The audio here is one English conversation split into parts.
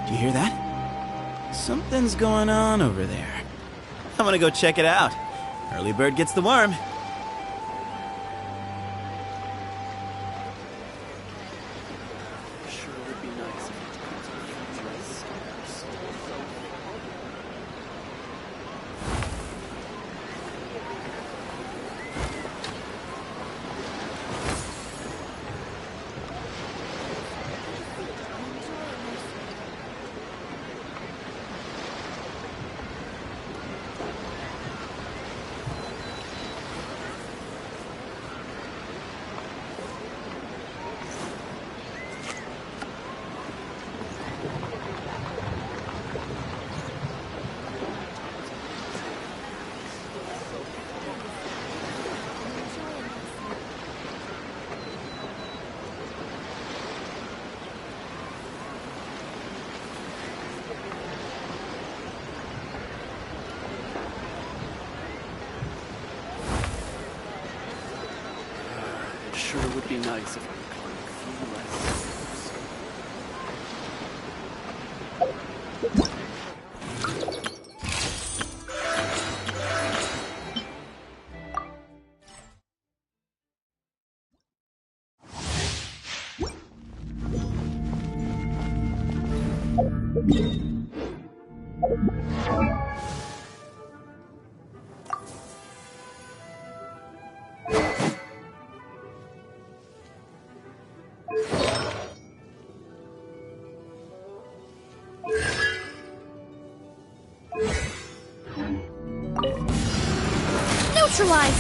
Do you hear that? Something's going on over there. I'm gonna go check it out. Early bird gets the worm. Sure would be nice if I could climb a few less neutralize!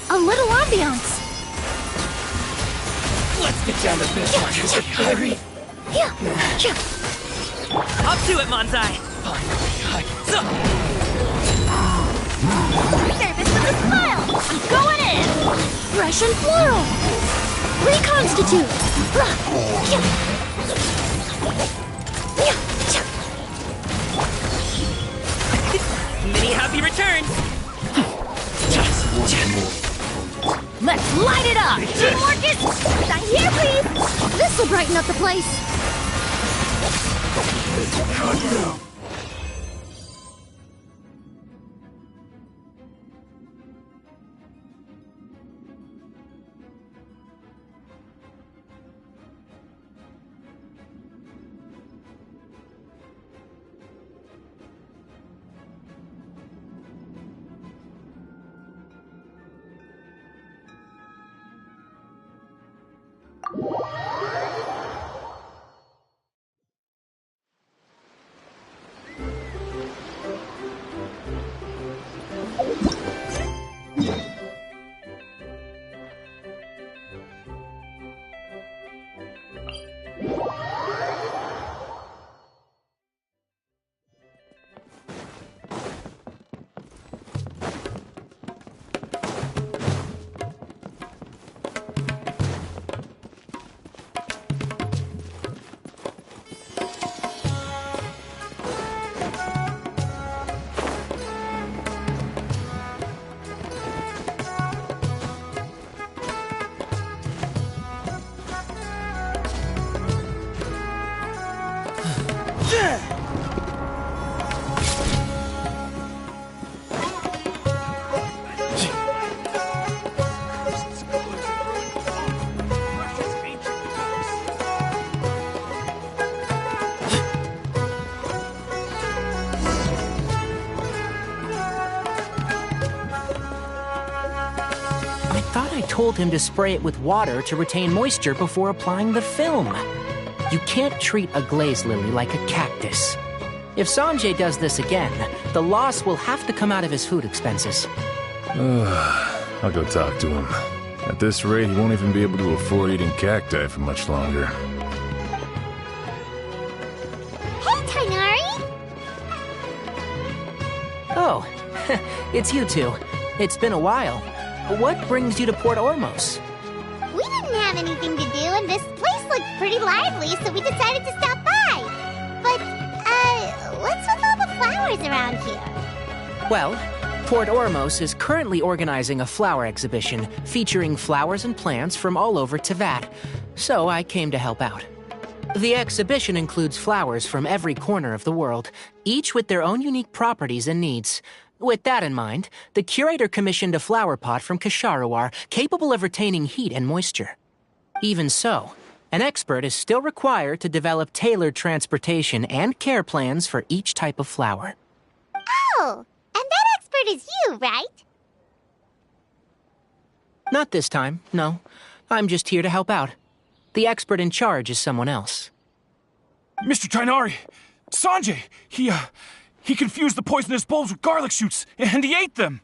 A little ambiance. Let's get down to business. Hurry. Up to it, Monzai! Service with a smile! I'm going in! Fresh and floral! Reconstitute! Many happy returns! Let's light it up! Teamwork is... Sign here, please! This'll brighten up the place! I told him to spray it with water to retain moisture before applying the film. You can't treat a glaze lily like a cactus. If Sanjay does this again, the loss will have to come out of his food expenses. I'll go talk to him. At this rate, he won't even be able to afford eating cacti for much longer. Hey, Tainari! Oh, it's you two. It's been a while. What brings you to Port Ormos? We didn't have anything to do, and this place looked pretty lively, so we decided to stop by. But, what's with all around here? Well, Port Ormos is currently organizing a flower exhibition featuring flowers and plants from all over Teyvat, so I came to help out. The exhibition includes flowers from every corner of the world, each with their own unique properties and needs. With that in mind, the curator commissioned a flower pot from Kasharawar capable of retaining heat and moisture. Even so, an expert is still required to develop tailored transportation and care plans for each type of flower. Oh, and that expert is you, right? Not this time, no. I'm just here to help out. The expert in charge is someone else. Mr. Tainari! Sanjay! He confused the poisonous bulbs with garlic shoots, and he ate them!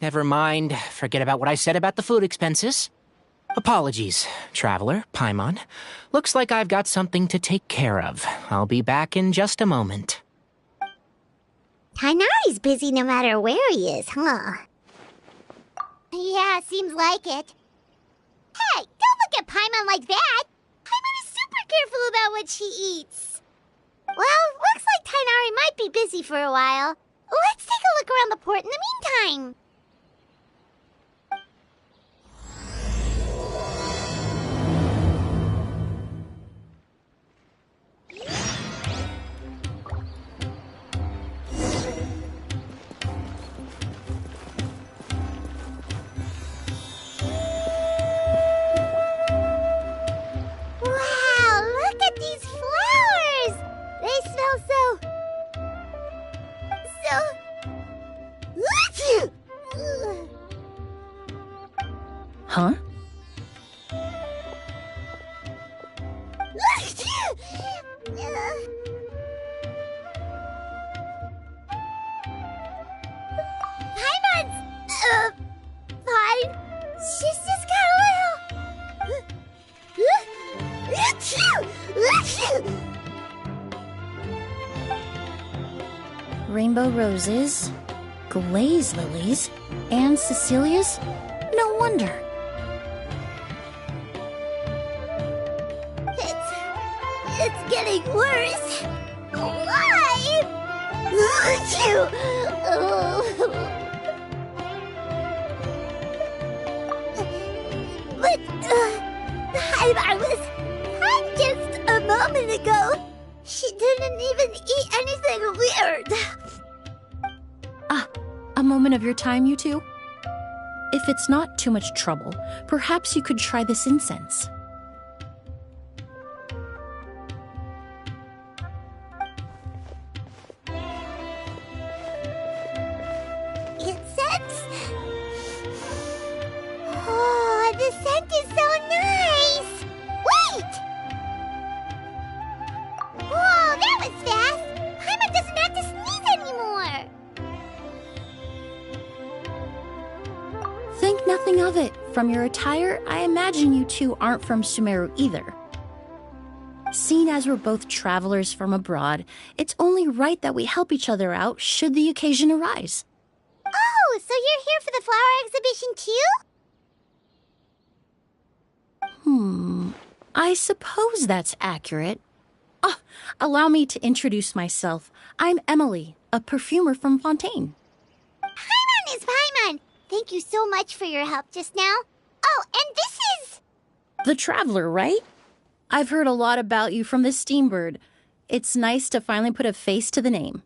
Never mind. Forget about what I said about the food expenses. Apologies, Traveler, Paimon. Looks like I've got something to take care of. I'll be back in just a moment. Tainari's busy no matter where he is, huh? Yeah, seems like it. Hey, don't look at Paimon like that! Paimon is super careful about what she eats. Well, looks like Tainari might be busy for a while. Let's take a look around the port in the meantime. Wow, look at these flowers! They smell Huh? Paimon's, fine. She's just got a little... Rainbow roses, glaze lilies, and Cecilia's? No wonder. It's getting worse. Why? But, I was fine just a moment ago. She didn't even eat anything weird. A moment of your time, you two? If it's not too much trouble, perhaps you could try this incense. Incense? Oh, the scent is so nice! Wait! Whoa, that was fast! Paimon doesn't have to sneeze anymore! Think nothing of it. From your attire, I imagine you two aren't from Sumeru either. Seeing as we're both travelers from abroad, it's only right that we help each other out should the occasion arise. Oh, so you're here for the flower exhibition too? I suppose that's accurate. Allow me to introduce myself. I'm Emilie, a perfumer from Fontaine. Paimon is Paimon! Thank you so much for your help just now. Oh, and this is... The Traveler, right? I've heard a lot about you from the Steambird. It's nice to finally put a face to the name.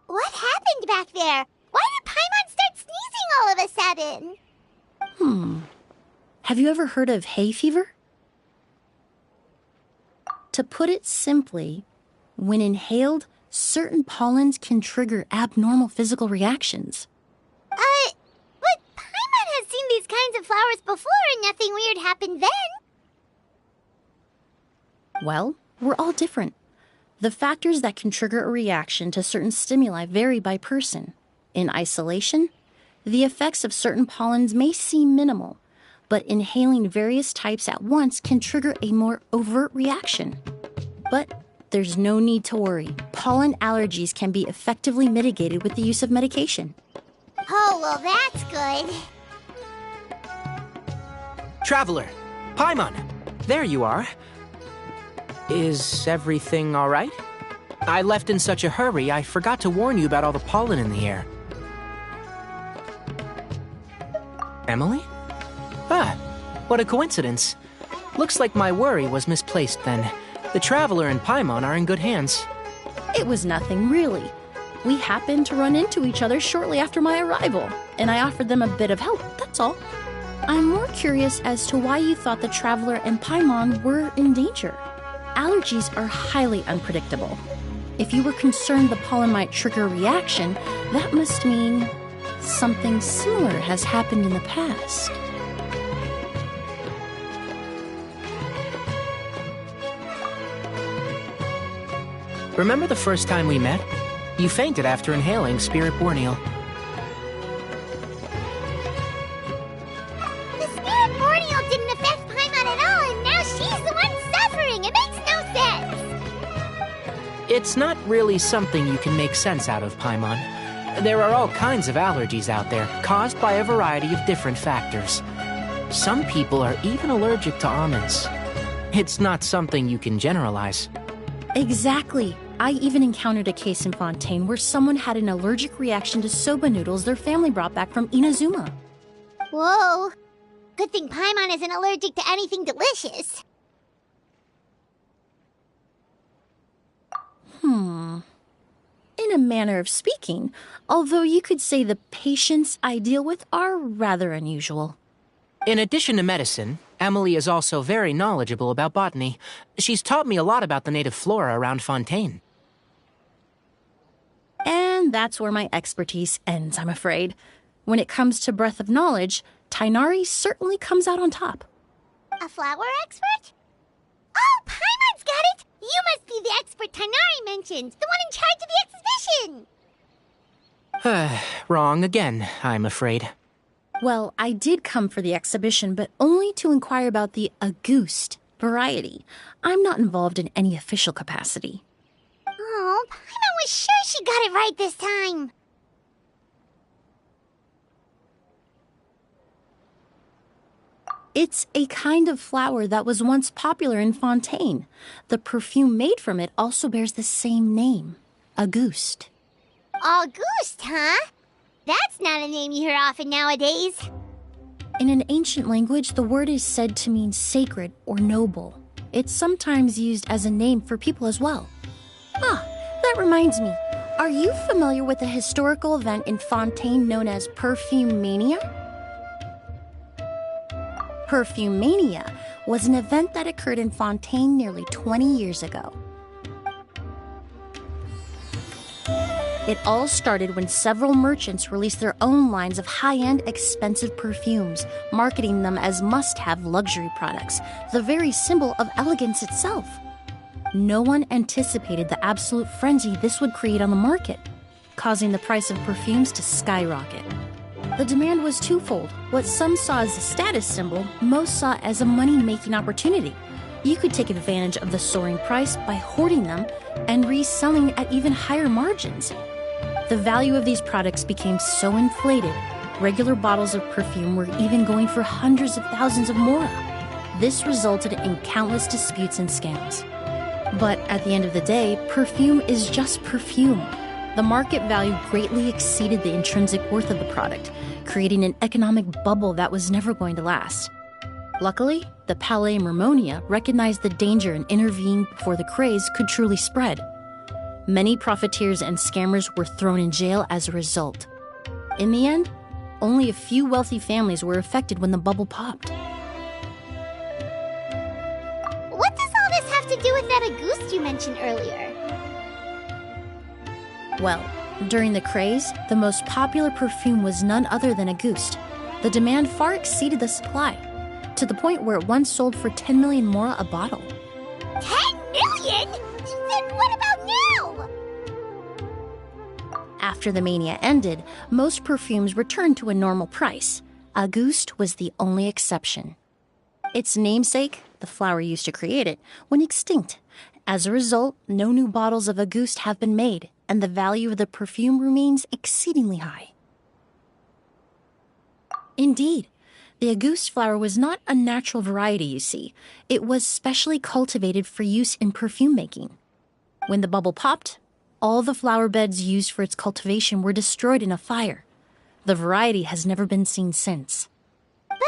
What happened back there? Why did Paimon start sneezing all of a sudden? Have you ever heard of hay fever? To put it simply, when inhaled, certain pollens can trigger abnormal physical reactions. But Paimon has seen these kinds of flowers before and nothing weird happened then. Well, we're all different. The factors that can trigger a reaction to certain stimuli vary by person. In isolation, the effects of certain pollens may seem minimal, but inhaling various types at once can trigger a more overt reaction. But there's no need to worry. Pollen allergies can be effectively mitigated with the use of medication. Oh, well, that's good. Traveler, Paimon, there you are. Is everything all right? I left in such a hurry, I forgot to warn you about all the pollen in the air. Emily? Ah, what a coincidence. Looks like my worry was misplaced then. The Traveler and Paimon are in good hands. It was nothing, really. We happened to run into each other shortly after my arrival, and I offered them a bit of help, that's all. I'm more curious as to why you thought the Traveler and Paimon were in danger. Allergies are highly unpredictable. If you were concerned the pollen might trigger a reaction, that must mean something similar has happened in the past. Remember the first time we met? You fainted after inhaling Spirit Borneal. The Spirit Borneal didn't affect Paimon at all, and now she's the one suffering. It makes no sense. It's not really something you can make sense out of, Paimon. There are all kinds of allergies out there, caused by a variety of different factors. Some people are even allergic to almonds. It's not something you can generalize. Exactly. I even encountered a case in Fontaine where someone had an allergic reaction to soba noodles their family brought back from Inazuma. Whoa. Good thing Paimon isn't allergic to anything delicious. In a manner of speaking, although you could say the patients I deal with are rather unusual. In addition to medicine, Emily is also very knowledgeable about botany. She's taught me a lot about the native flora around Fontaine. And that's where my expertise ends, I'm afraid. When it comes to breadth of knowledge, Tainari certainly comes out on top. A flower expert? Oh, Paimon's got it! You must be the expert Tainari mentioned, the one in charge of the exhibition! Wrong again, I'm afraid. Well, I did come for the exhibition, but only to inquire about the Auguste variety. I'm not involved in any official capacity. Oh, Paimon was sure she got it right this time. It's a kind of flower that was once popular in Fontaine. The perfume made from it also bears the same name, Auguste. Auguste, huh? That's not a name you hear often nowadays. In an ancient language, the word is said to mean sacred or noble. It's sometimes used as a name for people as well. Ah, that reminds me. Are you familiar with a historical event in Fontaine known as Perfume Mania? Perfume Mania was an event that occurred in Fontaine nearly 20 years ago. It all started when several merchants released their own lines of high-end, expensive perfumes, marketing them as must-have luxury products, the very symbol of elegance itself. No one anticipated the absolute frenzy this would create on the market, causing the price of perfumes to skyrocket. The demand was twofold. What some saw as a status symbol, most saw as a money-making opportunity. You could take advantage of the soaring price by hoarding them and reselling at even higher margins. The value of these products became so inflated, regular bottles of perfume were even going for hundreds of thousands of mora. This resulted in countless disputes and scams. But at the end of the day, perfume is just perfume. The market value greatly exceeded the intrinsic worth of the product, creating an economic bubble that was never going to last. Luckily, the Palais Mermonia recognized the danger and intervened before the craze could truly spread. Many profiteers and scammers were thrown in jail as a result. In the end, only a few wealthy families were affected when the bubble popped. What does all this have to do with that Auguste you mentioned earlier? Well, during the craze, the most popular perfume was none other than Auguste. The demand far exceeded the supply, to the point where it once sold for 10 million mora a bottle. 10 million? Then what about now? After the mania ended, most perfumes returned to a normal price. Auguste was the only exception. Its namesake, the flower used to create it, went extinct. As a result, no new bottles of Auguste have been made, and the value of the perfume remains exceedingly high. Indeed, The Auguste flower was not a natural variety, you see. It was specially cultivated for use in perfume making. When the bubble popped, all the flower beds used for its cultivation were destroyed in a fire. The variety has never been seen since. But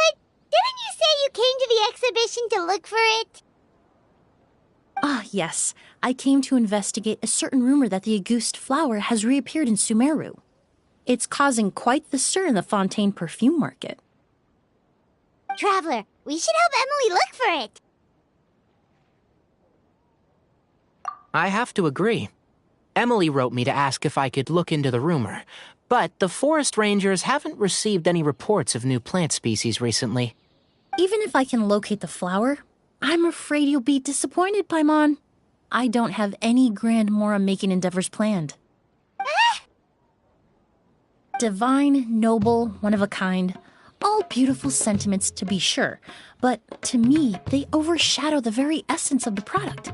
didn't you say you came to the exhibition to look for it? Ah, yes. I came to investigate a certain rumor that the Auguste flower has reappeared in Sumeru. It's causing quite the stir in the Fontaine perfume market. Traveler, we should help Emilie look for it. I have to agree. Emilie wrote me to ask if I could look into the rumor, but the forest rangers haven't received any reports of new plant species recently. Even if I can locate the flower, I'm afraid you'll be disappointed, Paimon. I don't have any grand Mora-making endeavors planned. Divine, noble, one of a kind. All beautiful sentiments, to be sure, but to me, they overshadow the very essence of the product.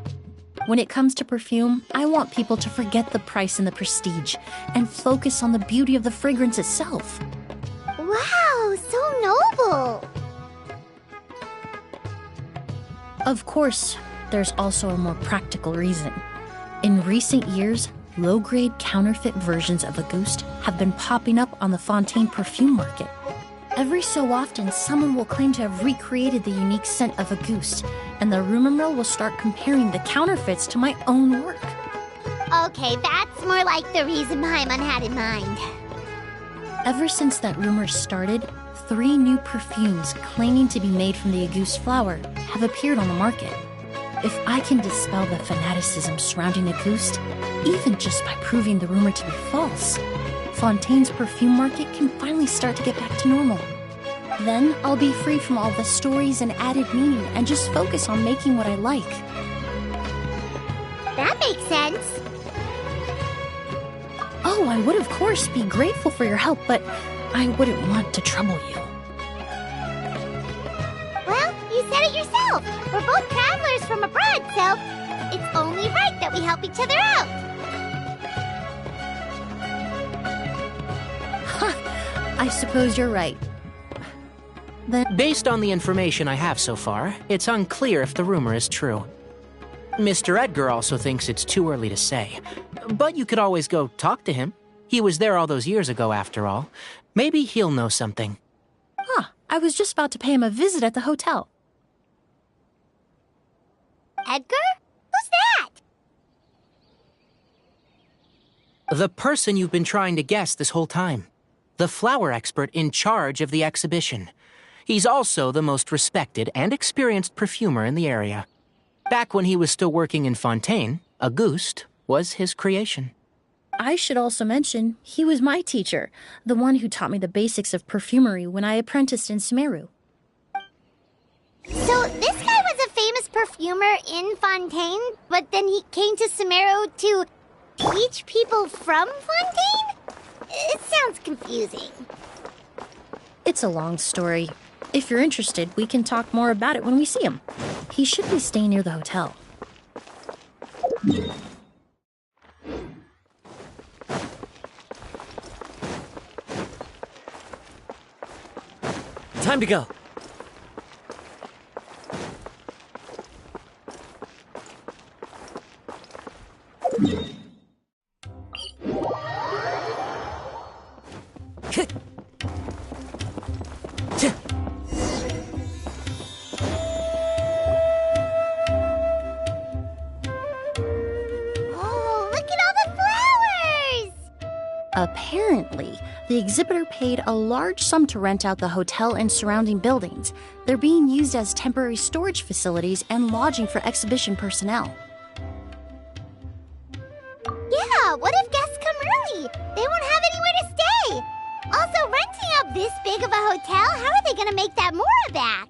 When it comes to perfume, I want people to forget the price and the prestige, and focus on the beauty of the fragrance itself. Wow, so noble! Of course, there's also a more practical reason. In recent years, low-grade counterfeit versions of Auguste have been popping up on the Fontaine perfume market. Every so often, someone will claim to have recreated the unique scent of Auguste, and the rumor mill will start comparing the counterfeits to my own work. Okay, that's more like the reason Paimon had in mind. Ever since that rumor started, 3 new perfumes claiming to be made from the Auguste flower have appeared on the market. If I can dispel the fanaticism surrounding Auguste, even just by proving the rumor to be false, Fontaine's perfume market can finally start to get back to normal. Then I'll be free from all the stories and added meaning and just focus on making what I like. That makes sense. Oh, I would of course be grateful for your help, but I wouldn't want to trouble you. Well, you said it yourself. We're both travelers from abroad, so it's only right that we help each other out. I suppose you're right. Then, Based on the information I have so far, it's unclear if the rumor is true. Mr. Edgar also thinks it's too early to say, but you could always go talk to him. He was there all those years ago, after all. Maybe he'll know something. I was just about to pay him a visit at the hotel. Edgar? Who's that? The person you've been trying to guess this whole time. The flower expert in charge of the exhibition. He's also the most respected and experienced perfumer in the area. Back when he was still working in Fontaine, Auguste was his creation. I should also mention, he was my teacher, the one who taught me the basics of perfumery when I apprenticed in Sumeru. So this guy was a famous perfumer in Fontaine, but then he came to Sumeru to teach people from Fontaine? It sounds confusing. It's a long story. If you're interested, we can talk more about it when we see him. He should be staying near the hotel. Time to go. Oh, look at all the flowers! Apparently, the exhibitor paid a large sum to rent out the hotel and surrounding buildings. They're being used as temporary storage facilities and lodging for exhibition personnel. Yeah, what if guests come early? They won't have anywhere to stay. Also, renting out this big of a hotel, how are they going to make that Mora back?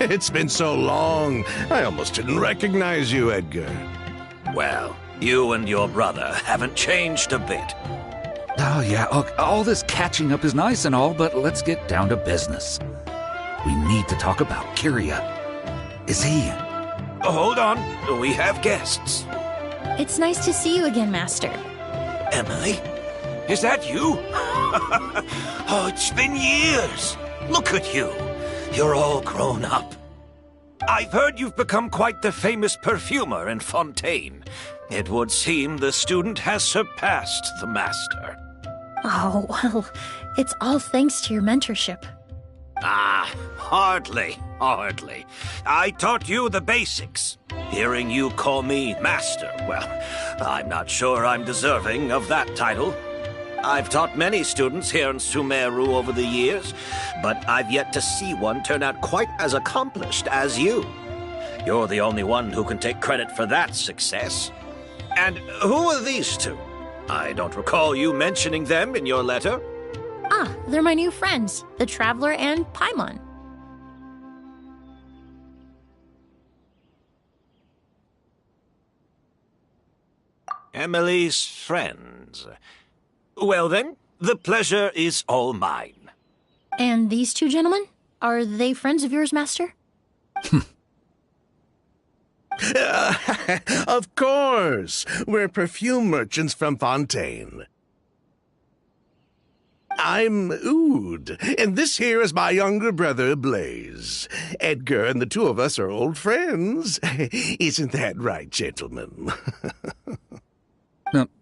It's been so long, I almost didn't recognize you, Edgar. Well, you and your brother haven't changed a bit. Oh, yeah, all this catching up is nice and all, but let's get down to business. We need to talk about Kyria. Is he... Hold on, we have guests. It's nice to see you again, Master. Emilie? Is that you? Oh, it's been years. Look at you. You're all grown up. I've heard you've become quite the famous perfumer in Fontaine. It would seem the student has surpassed the master. Oh, well, it's all thanks to your mentorship. Ah, hardly. I taught you the basics. Hearing you call me master, well, I'm not sure I'm deserving of that title. I've taught many students here in Sumeru over the years, but I've yet to see one turn out quite as accomplished as you. You're the only one who can take credit for that success. And who are these two? I don't recall you mentioning them in your letter. Ah, they're my new friends, the Traveler and Paimon. Emilie's friends. Well then, the pleasure is all mine. And these two gentlemen? Are they friends of yours, Master? Of course! We're perfume merchants from Fontaine. I'm Oud, and this here is my younger brother, Blaze. Edgar and the two of us are old friends. Isn't that right, gentlemen?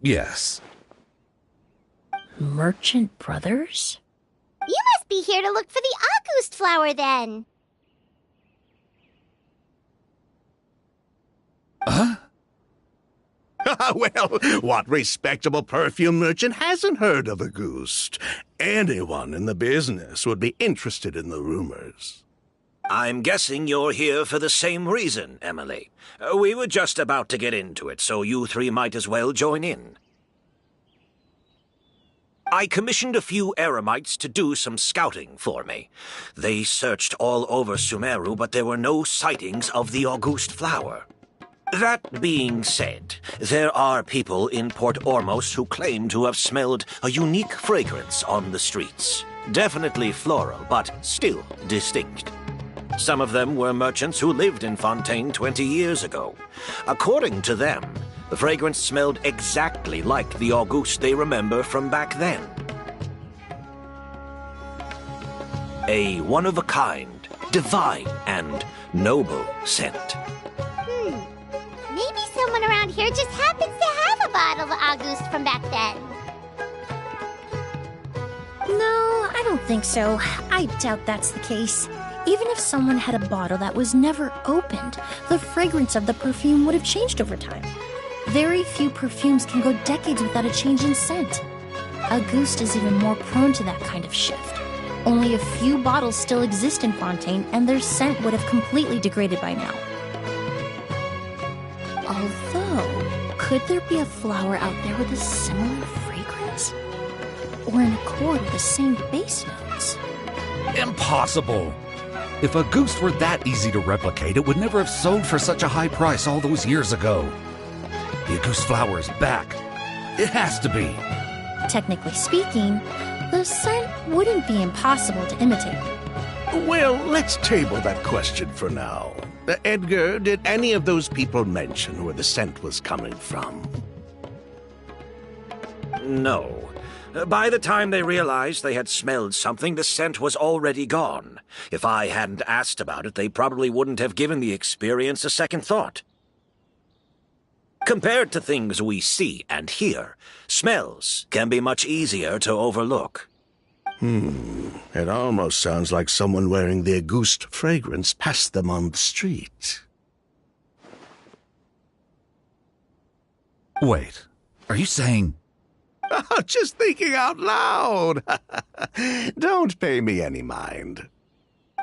Yes. Merchant brothers? You must be here to look for the August flower, then. Huh? Well, what respectable perfume merchant hasn't heard of Auguste? Anyone in the business would be interested in the rumors. I'm guessing you're here for the same reason, Emilie. We were just about to get into it, so you three might as well join in. I commissioned a few eremites to do some scouting for me. They searched all over Sumeru, but there were no sightings of the Auguste flower. That being said, there are people in Port Ormos who claim to have smelled a unique fragrance on the streets. Definitely floral, but still distinct. Some of them were merchants who lived in Fontaine 20 years ago. According to them, the fragrance smelled exactly like the Auguste they remember from back then. A one-of-a-kind, divine, and noble scent. Maybe someone around here just happens to have a bottle of Auguste from back then. No, I don't think so. I doubt that's the case. Even if someone had a bottle that was never opened, the fragrance of the perfume would have changed over time. Very few perfumes can go decades without a change in scent. Auguste is even more prone to that kind of shift. Only a few bottles still exist in Fontaine, and their scent would have completely degraded by now. Although, could there be a flower out there with a similar fragrance? Or in accord with the same base notes? Impossible! If Auguste were that easy to replicate, it would never have sold for such a high price all those years ago. The Auguste flower is back. It has to be. Technically speaking, the scent wouldn't be impossible to imitate. Well, let's table that question for now. Edgar, did any of those people mention where the scent was coming from? No. By the time they realized they had smelled something, the scent was already gone. If I hadn't asked about it, they probably wouldn't have given the experience a second thought. Compared to things we see and hear, smells can be much easier to overlook. It almost sounds like someone wearing the Auguste fragrance passed them on the street. Wait, are you saying... Just thinking out loud. Don't pay me any mind.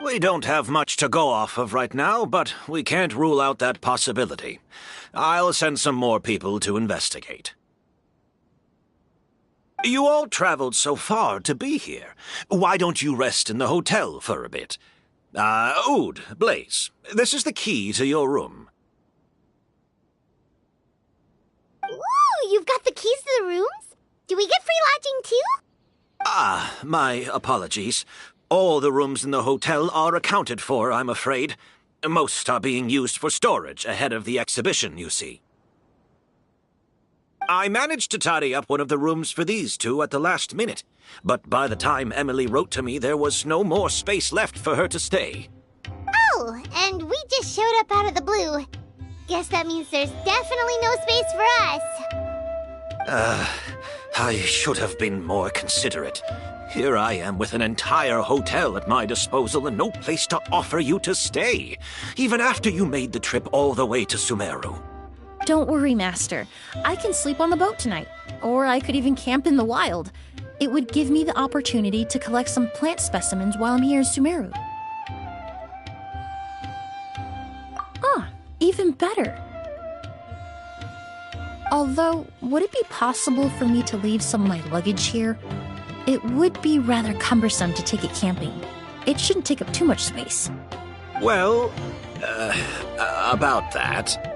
We don't have much to go off of right now, but we can't rule out that possibility. I'll send some more people to investigate. You all traveled so far to be here. Why don't you rest in the hotel for a bit? Oud, Blaze, this is the key to your room. Ooh, you've got the keys to the rooms? Do we get free lodging too? My apologies. All the rooms in the hotel are accounted for, I'm afraid. Most are being used for storage ahead of the exhibition, you see. I managed to tidy up one of the rooms for these two at the last minute, but by the time Emilie wrote to me, there was no more space left for her to stay. Oh, and we just showed up out of the blue. Guess that means there's definitely no space for us. I should have been more considerate. Here I am with an entire hotel at my disposal and no place to offer you to stay, even after you made the trip all the way to Sumeru. Don't worry, Master. I can sleep on the boat tonight, or I could even camp in the wild. It would give me the opportunity to collect some plant specimens while I'm here in Sumeru. Ah, even better. Although, would it be possible for me to leave some of my luggage here? It would be rather cumbersome to take it camping. It shouldn't take up too much space. Well, about that.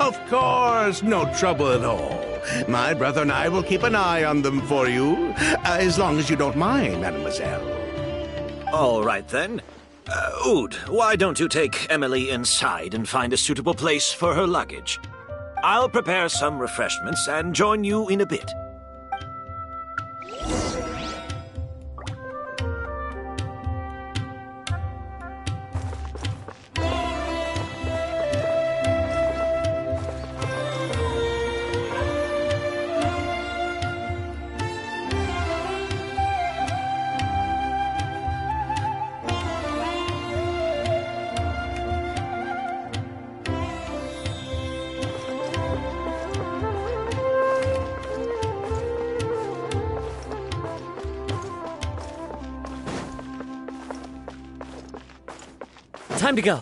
Of course, no trouble at all. My brother and I will keep an eye on them for you, as long as you don't mind, mademoiselle. All right, then. Oud, why don't you take Emilie inside and find a suitable place for her luggage? I'll prepare some refreshments and join you in a bit. Time to go.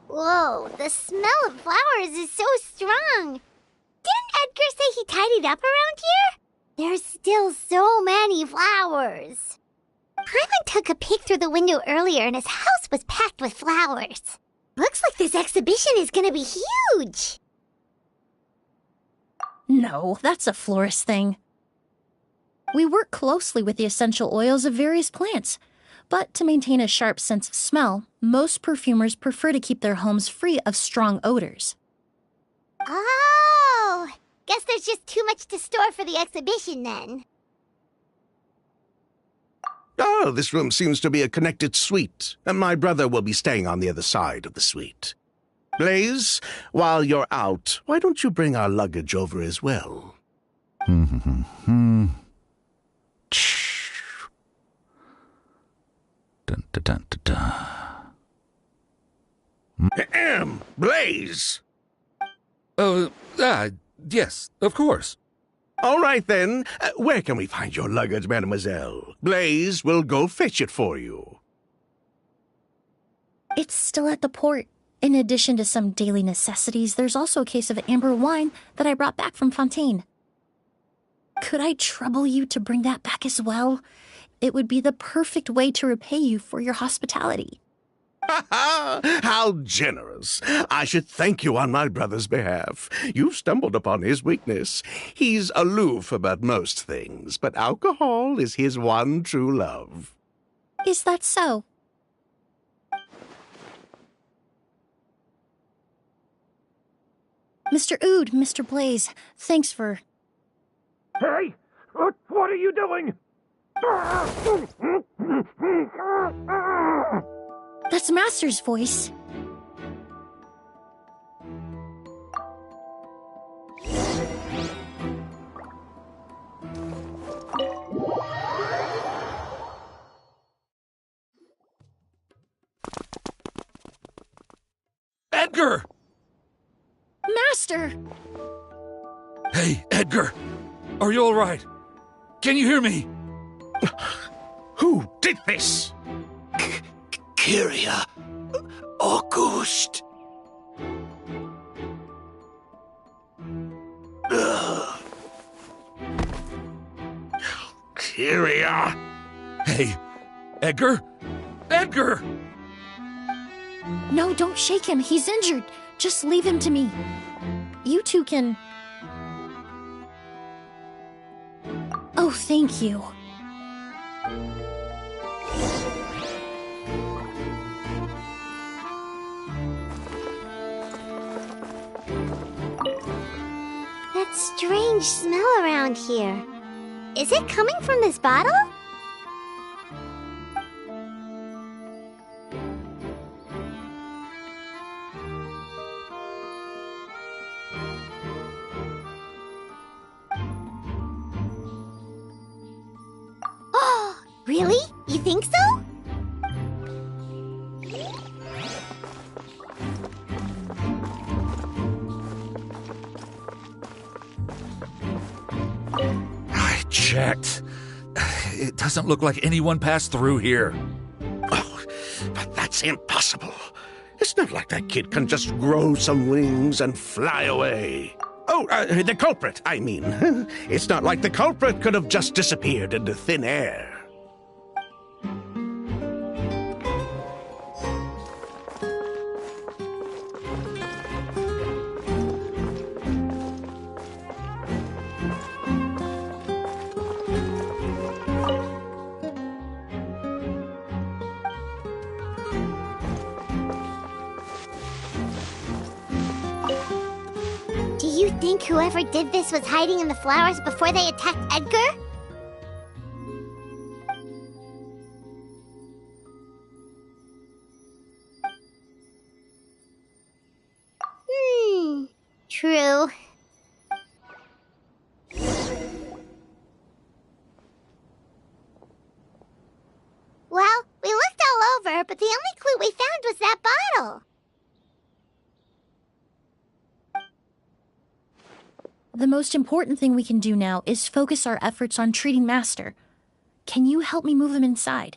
Whoa, the smell of flowers is so strong. Didn't Edgar say he tidied up around here? There's still so many flowers. Paimon took a peek through the window earlier and his house was packed with flowers. Looks like this exhibition is gonna be huge. No, that's a florist thing. We work closely with the essential oils of various plants, but to maintain a sharp sense of smell, most perfumers prefer to keep their homes free of strong odors. Oh, guess there's just too much to store for the exhibition then. Oh, this room seems to be a connected suite, and my brother will be staying on the other side of the suite. Blaze, while you're out, why don't you bring our luggage over as well? Dun, dun, dun, dun, dun. Blaze! Yes, of course. All right, then. Where can we find your luggage, mademoiselle? Blaze will go fetch it for you. It's still at the port. In addition to some daily necessities, there's also a case of amber wine that I brought back from Fontaine. Could I trouble you to bring that back as well? It would be the perfect way to repay you for your hospitality. How generous. I should thank you on my brother's behalf. You've stumbled upon his weakness. He's aloof about most things, but alcohol is his one true love. Is that so? Mr. Oud, Mr. Blaze, thanks for... Hey! What are you doing? That's Master's voice. Edgar! Master! Hey, Edgar! Are you all right? Can you hear me? Who did this? Kyria. Auguste. Kyria. Hey, Edgar? Edgar! No, don't shake him. He's injured. Just leave him to me. You two can... Oh, thank you. That strange smell around here. Is it coming from this bottle? Oh, really? You think so? I checked. It doesn't look like anyone passed through here. Oh, but that's impossible. It's not like that kid can just grow some wings and fly away. Oh, the culprit, I mean. It's not like the culprit could have just disappeared into thin air. Do you think whoever did this was hiding in the flowers before they attacked Edgar? True. Well, we looked all over, but the only clue we found was that bottle. The most important thing we can do now is focus our efforts on treating Master. Can you help me move him inside?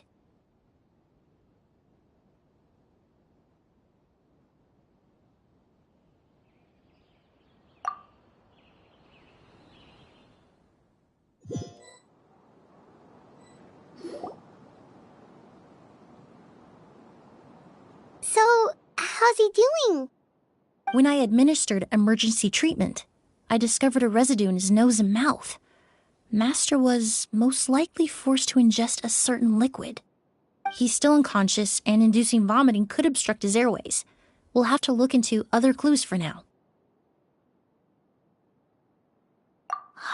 So, how's he doing? When I administered emergency treatment, I discovered a residue in his nose and mouth. Master was most likely forced to ingest a certain liquid. He's still unconscious, and inducing vomiting could obstruct his airways. We'll have to look into other clues for now.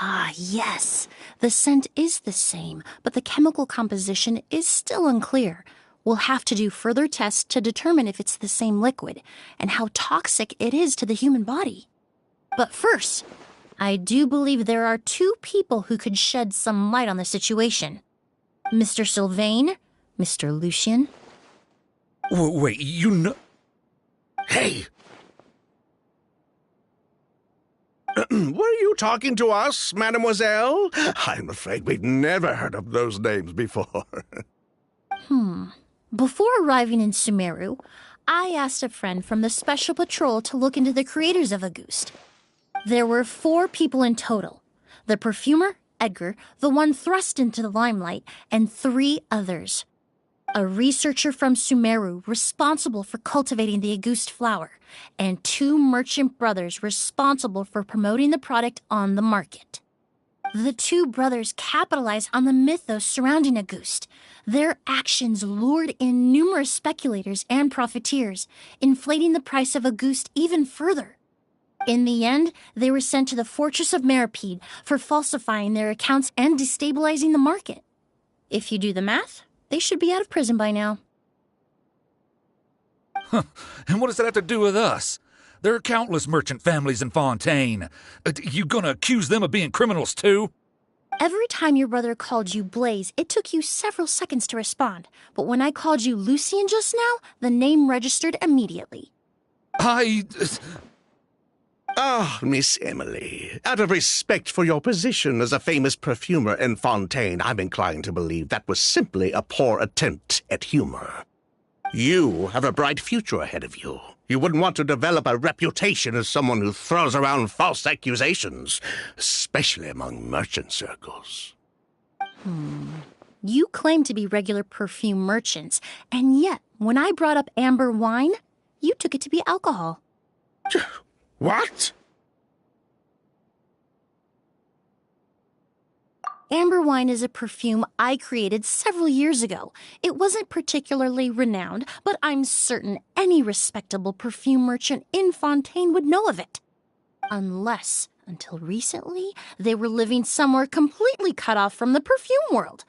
Ah, yes. The scent is the same, but the chemical composition is still unclear. We'll have to do further tests to determine if it's the same liquid and how toxic it is to the human body. But first, I do believe there are two people who could shed some light on the situation. Mr. Sylvain, Mr. Lucien. Wait, you know... Hey! Were you talking to us, mademoiselle? I'm afraid we'd never heard of those names before. Before arriving in Sumeru, I asked a friend from the Special Patrol to look into the creators of Auguste. There were 4 people in total. The perfumer, Edgar, the one thrust into the limelight, and 3 others. A researcher from Sumeru responsible for cultivating the Auguste flower, and 2 merchant brothers responsible for promoting the product on the market. The 2 brothers capitalized on the mythos surrounding Auguste. Their actions lured in numerous speculators and profiteers, inflating the price of Auguste even further. In the end, they were sent to the Fortress of Meripede for falsifying their accounts and destabilizing the market. If you do the math, they should be out of prison by now. And what does that have to do with us? There are countless merchant families in Fontaine. You gonna accuse them of being criminals too? Every time your brother called you Blaze, it took you several seconds to respond. But when I called you Lucien just now, the name registered immediately. Ah, Miss Emilie, out of respect for your position as a famous perfumer in Fontaine, I'm inclined to believe that was simply a poor attempt at humor. You have a bright future ahead of you. You wouldn't want to develop a reputation as someone who throws around false accusations, especially among merchant circles. You claim to be regular perfume merchants, and yet, when I brought up amber wine, You took it to be alcohol. What? Amber wine is a perfume I created several years ago. It wasn't particularly renowned, but I'm certain any respectable perfume merchant in Fontaine would know of it. Unless, until recently, they were living somewhere completely cut off from the perfume world.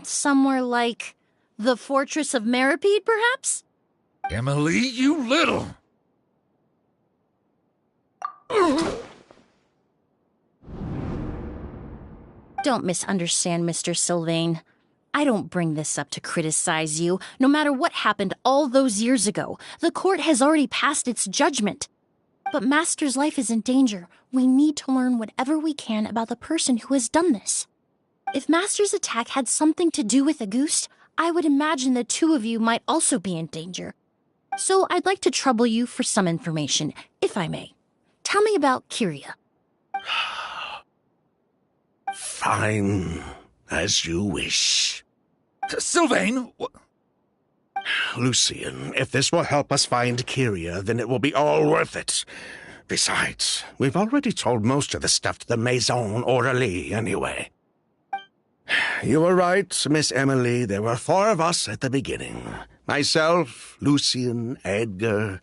Somewhere like the Fortress of Meripede, perhaps? Emilie, you little... Don't misunderstand, Mr. Sylvain. I don't bring this up to criticize you. No matter what happened all those years ago, the court has already passed its judgment. But Master's life is in danger. We need to learn whatever we can about the person who has done this. If Master's attack had something to do with Auguste, I would imagine the two of you might also be in danger. So I'd like to trouble you for some information, if I may. Tell me about Kyria. Fine, as you wish. Sylvain! Lucien, if this will help us find Kyria, then it will be all worth it. Besides, we've already told most of the stuff to the Maison orally anyway. You were right, Miss Emilie. There were 4 of us at the beginning. Myself, Lucien, Edgar,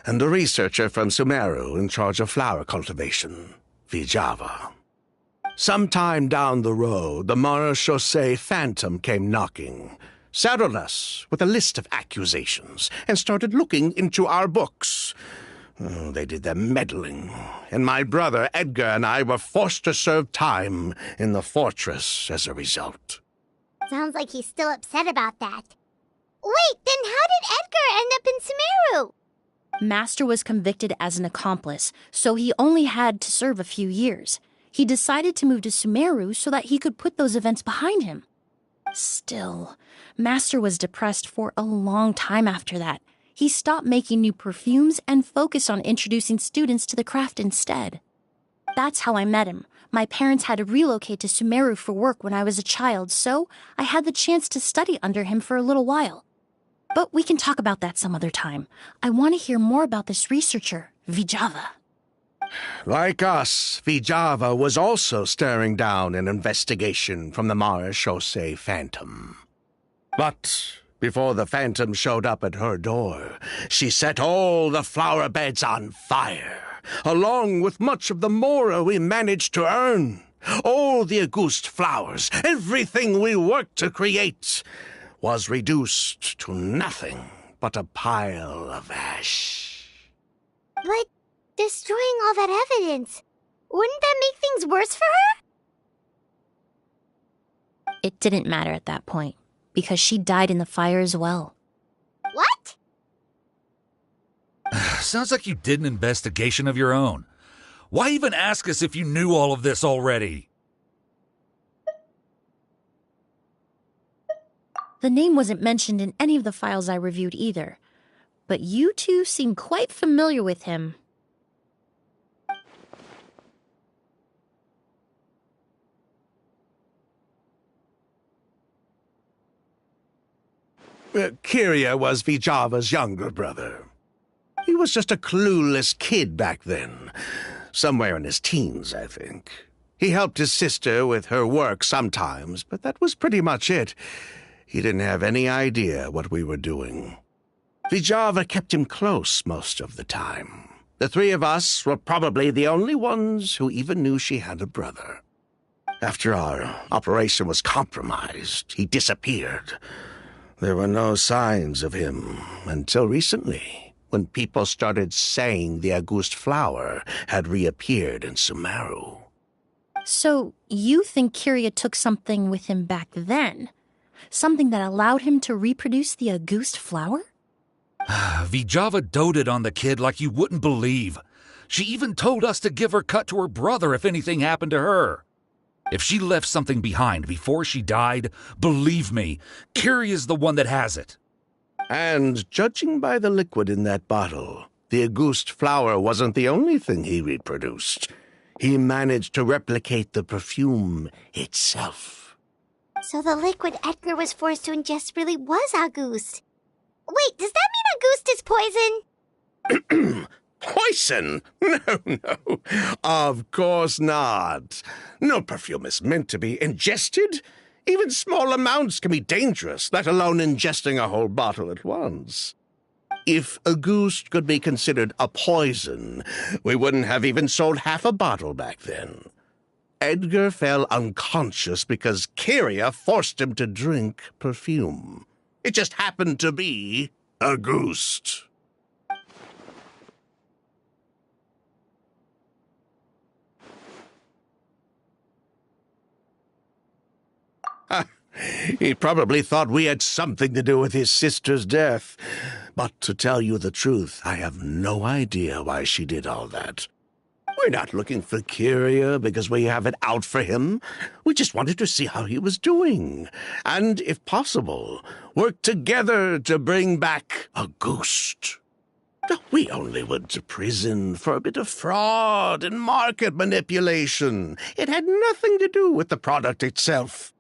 and the researcher from Sumeru in charge of flower cultivation, Vijava. Sometime down the road, the Marechaussee Phantom came knocking, saddled us with a list of accusations, and started looking into our books. Oh, they did their meddling, and my brother Edgar and I were forced to serve time in the fortress as a result. Sounds like he's still upset about that. Wait, then how did Edgar end up in Sumeru? Master was convicted as an accomplice, so he only had to serve a few years. He decided to move to Sumeru so that he could put those events behind him. Still, Master was depressed for a long time after that. He stopped making new perfumes and focused on introducing students to the craft instead. That's how I met him. My parents had to relocate to Sumeru for work when I was a child, so I had the chance to study under him for a little while. But we can talk about that some other time. I want to hear more about this researcher, Vijava. Like us, Vijava was also staring down an investigation from the Marechaussee Phantom. But before the Phantom showed up at her door, she set all the flower beds on fire, along with much of the mora we managed to earn. All the Auguste flowers, everything we worked to create, was reduced to nothing but a pile of ash. But destroying all that evidence, wouldn't that make things worse for her? It didn't matter at that point, because she died in the fire as well. What? Sounds like you did an investigation of your own. Why even ask us if you knew all of this already? The name wasn't mentioned in any of the files I reviewed either, but you two seem quite familiar with him. Kyria was Vijava's younger brother. He was just a clueless kid back then. Somewhere in his teens, I think. He helped his sister with her work sometimes, but that was pretty much it. He didn't have any idea what we were doing. Vijava kept him close most of the time. The 3 of us were probably the only ones who even knew she had a brother. After our operation was compromised, he disappeared. There were no signs of him until recently, when people started saying the Auguste flower had reappeared in Sumeru. So, you think Kyria took something with him back then? Something that allowed him to reproduce the Auguste flower? Vijava doted on the kid like you wouldn't believe. She even told us to give her cut to her brother if anything happened to her. If she left something behind before she died, believe me, Kyria's the one that has it. And judging by the liquid in that bottle, the Auguste flower wasn't the only thing he reproduced. He managed to replicate the perfume itself. So the liquid Edgar was forced to ingest really was Auguste. Wait, does that mean Auguste is poison? Poison? No, no. Of course not. No perfume is meant to be ingested. Even small amounts can be dangerous, let alone ingesting a whole bottle at once. If Auguste could be considered a poison, we wouldn't have even sold half a bottle back then. Edgar fell unconscious because Kyria forced him to drink perfume. It just happened to be Auguste. He probably thought we had something to do with his sister's death. But to tell you the truth, I have no idea why she did all that. We're not looking for Kyria because we have it out for him. We just wanted to see how he was doing. And, if possible, work together to bring back Auguste. We only went to prison for a bit of fraud and market manipulation. It had nothing to do with the product itself.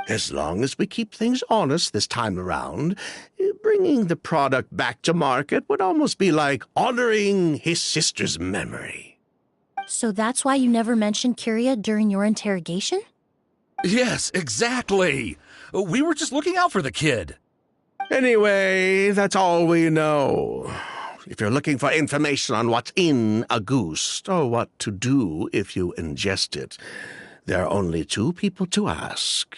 As long as we keep things honest this time around, bringing the product back to market would almost be like honoring his sister's memory. So that's why you never mentioned Kyria during your interrogation? Yes, exactly. We were just looking out for the kid. Anyway, that's all we know. If you're looking for information on what's in Auguste, or what to do if you ingest it, there are only two people to ask.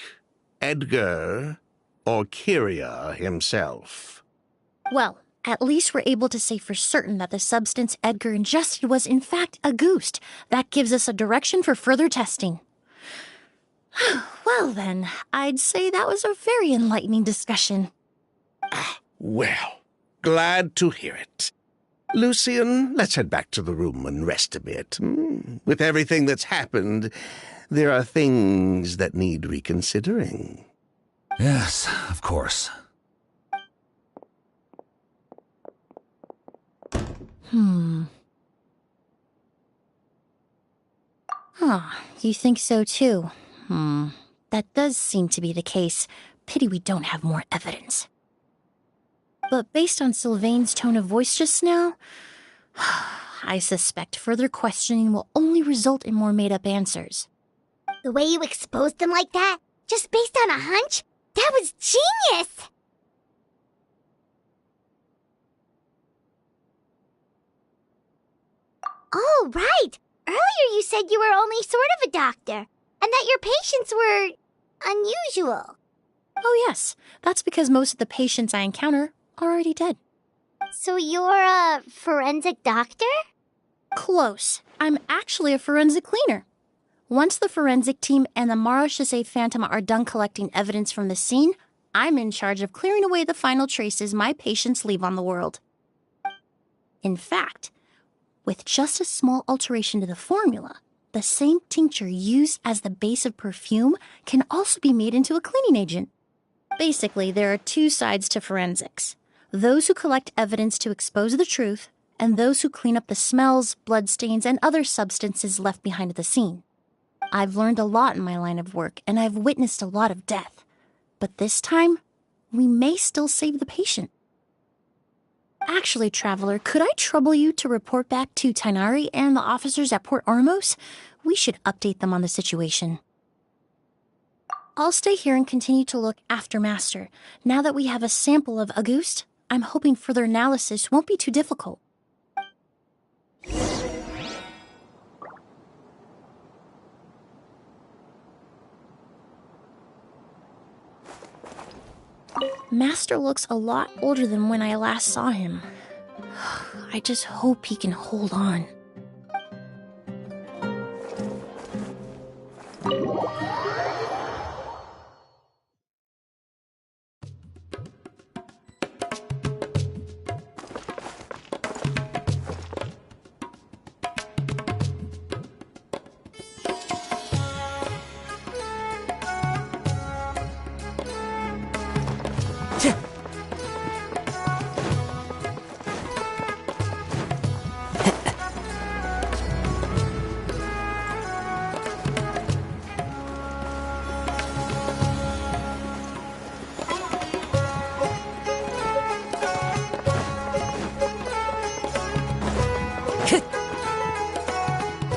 Edgar or Kyria himself. Well, at least we're able to say for certain that the substance Edgar ingested was in fact Auguste. That gives us a direction for further testing. Well then, I'd say that was a very enlightening discussion. Well, glad to hear it. Lucian, let's head back to the room and rest a bit. With everything that's happened, there are things that need reconsidering. Yes, of course. You think so too? That does seem to be the case. Pity we don't have more evidence. But based on Sylvain's tone of voice just now, I suspect further questioning will only result in more made-up answers. The way you exposed them like that, just based on a hunch, that was genius! Oh, right! Earlier you said you were only sort of a doctor, and that your patients were unusual. Oh yes, that's because most of the patients I encounter are already dead. So you're a forensic doctor? Close. I'm actually a forensic cleaner. Once the forensic team and the Marechaussee Phantom are done collecting evidence from the scene, I'm in charge of clearing away the final traces my patients leave on the world. In fact, with just a small alteration to the formula, the same tincture used as the base of perfume can also be made into a cleaning agent. Basically, there are two sides to forensics. Those who collect evidence to expose the truth, and those who clean up the smells, bloodstains, and other substances left behind at the scene. I've learned a lot in my line of work, and I've witnessed a lot of death. But this time, we may still save the patient. Actually, Traveler, could I trouble you to report back to Tainari and the officers at Port Ormos? We should update them on the situation. I'll stay here and continue to look after Master. Now that we have a sample of Auguste, I'm hoping further analysis won't be too difficult. Master looks a lot older than when I last saw him. I just hope he can hold on.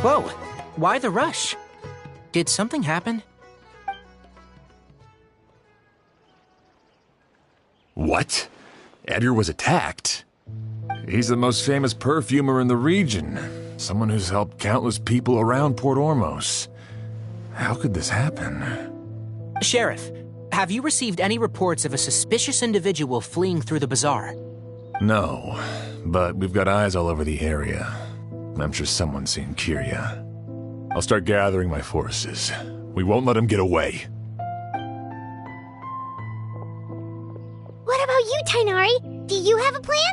Whoa, why the rush? Did something happen? What? Edgar was attacked? He's the most famous perfumer in the region. Someone who's helped countless people around Port Ormos. How could this happen? Sheriff, have you received any reports of a suspicious individual fleeing through the bazaar? No, but we've got eyes all over the area. I'm sure someone's seen Kirya. I'll start gathering my forces. We won't let him get away. What about you, Tainari? Do you have a plan?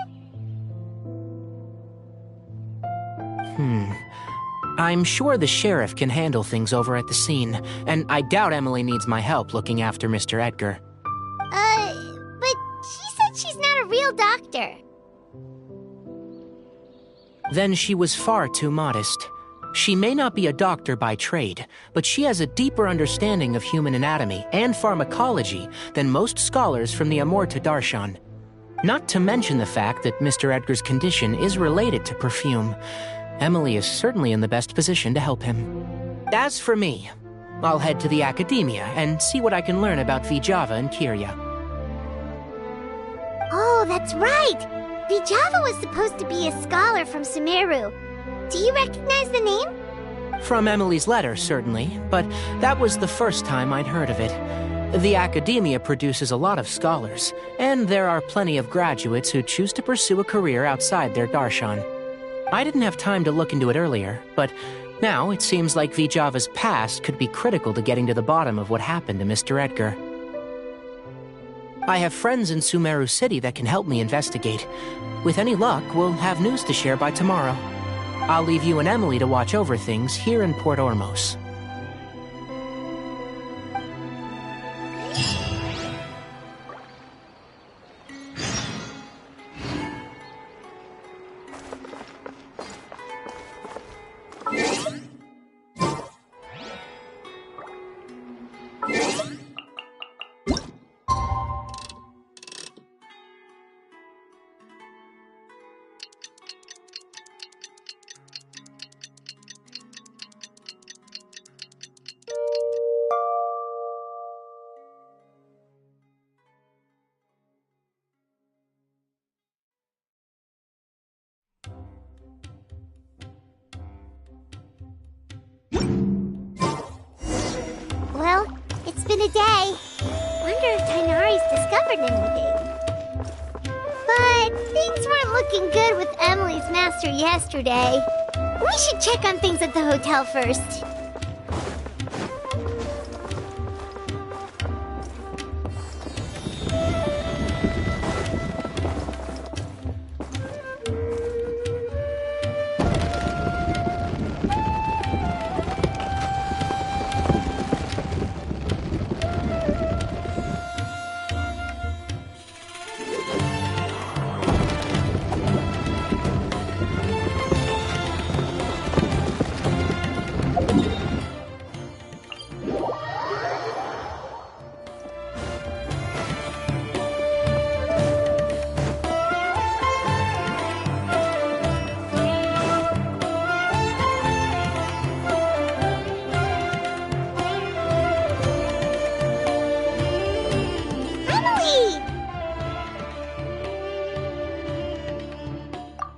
I'm sure the sheriff can handle things over at the scene, and I doubt Emilie needs my help looking after Mr. Edgar. But she said she's not a real doctor. Then she was far too modest. She may not be a doctor by trade, but she has a deeper understanding of human anatomy and pharmacology than most scholars from the Amurta Darshan. Not to mention the fact that Mr. Edgar's condition is related to perfume. Emilie is certainly in the best position to help him. As for me, I'll head to the academia and see what I can learn about Vijava and Kirya. Oh, that's right! Vijava was supposed to be a scholar from Sumeru. Do you recognize the name? From Emilie's letter, certainly, but that was the first time I'd heard of it. The academia produces a lot of scholars, and there are plenty of graduates who choose to pursue a career outside their darshan. I didn't have time to look into it earlier, but now it seems like Vijava's past could be critical to getting to the bottom of what happened to Mr. Edgar. I have friends in Sumeru City that can help me investigate. With any luck, we'll have news to share by tomorrow. I'll leave you and Emilie to watch over things here in Port Ormos. Well, it's been a day. Wonder if Tainari's discovered anything. But things weren't looking good with Emilie's master yesterday. We should check on things at the hotel first.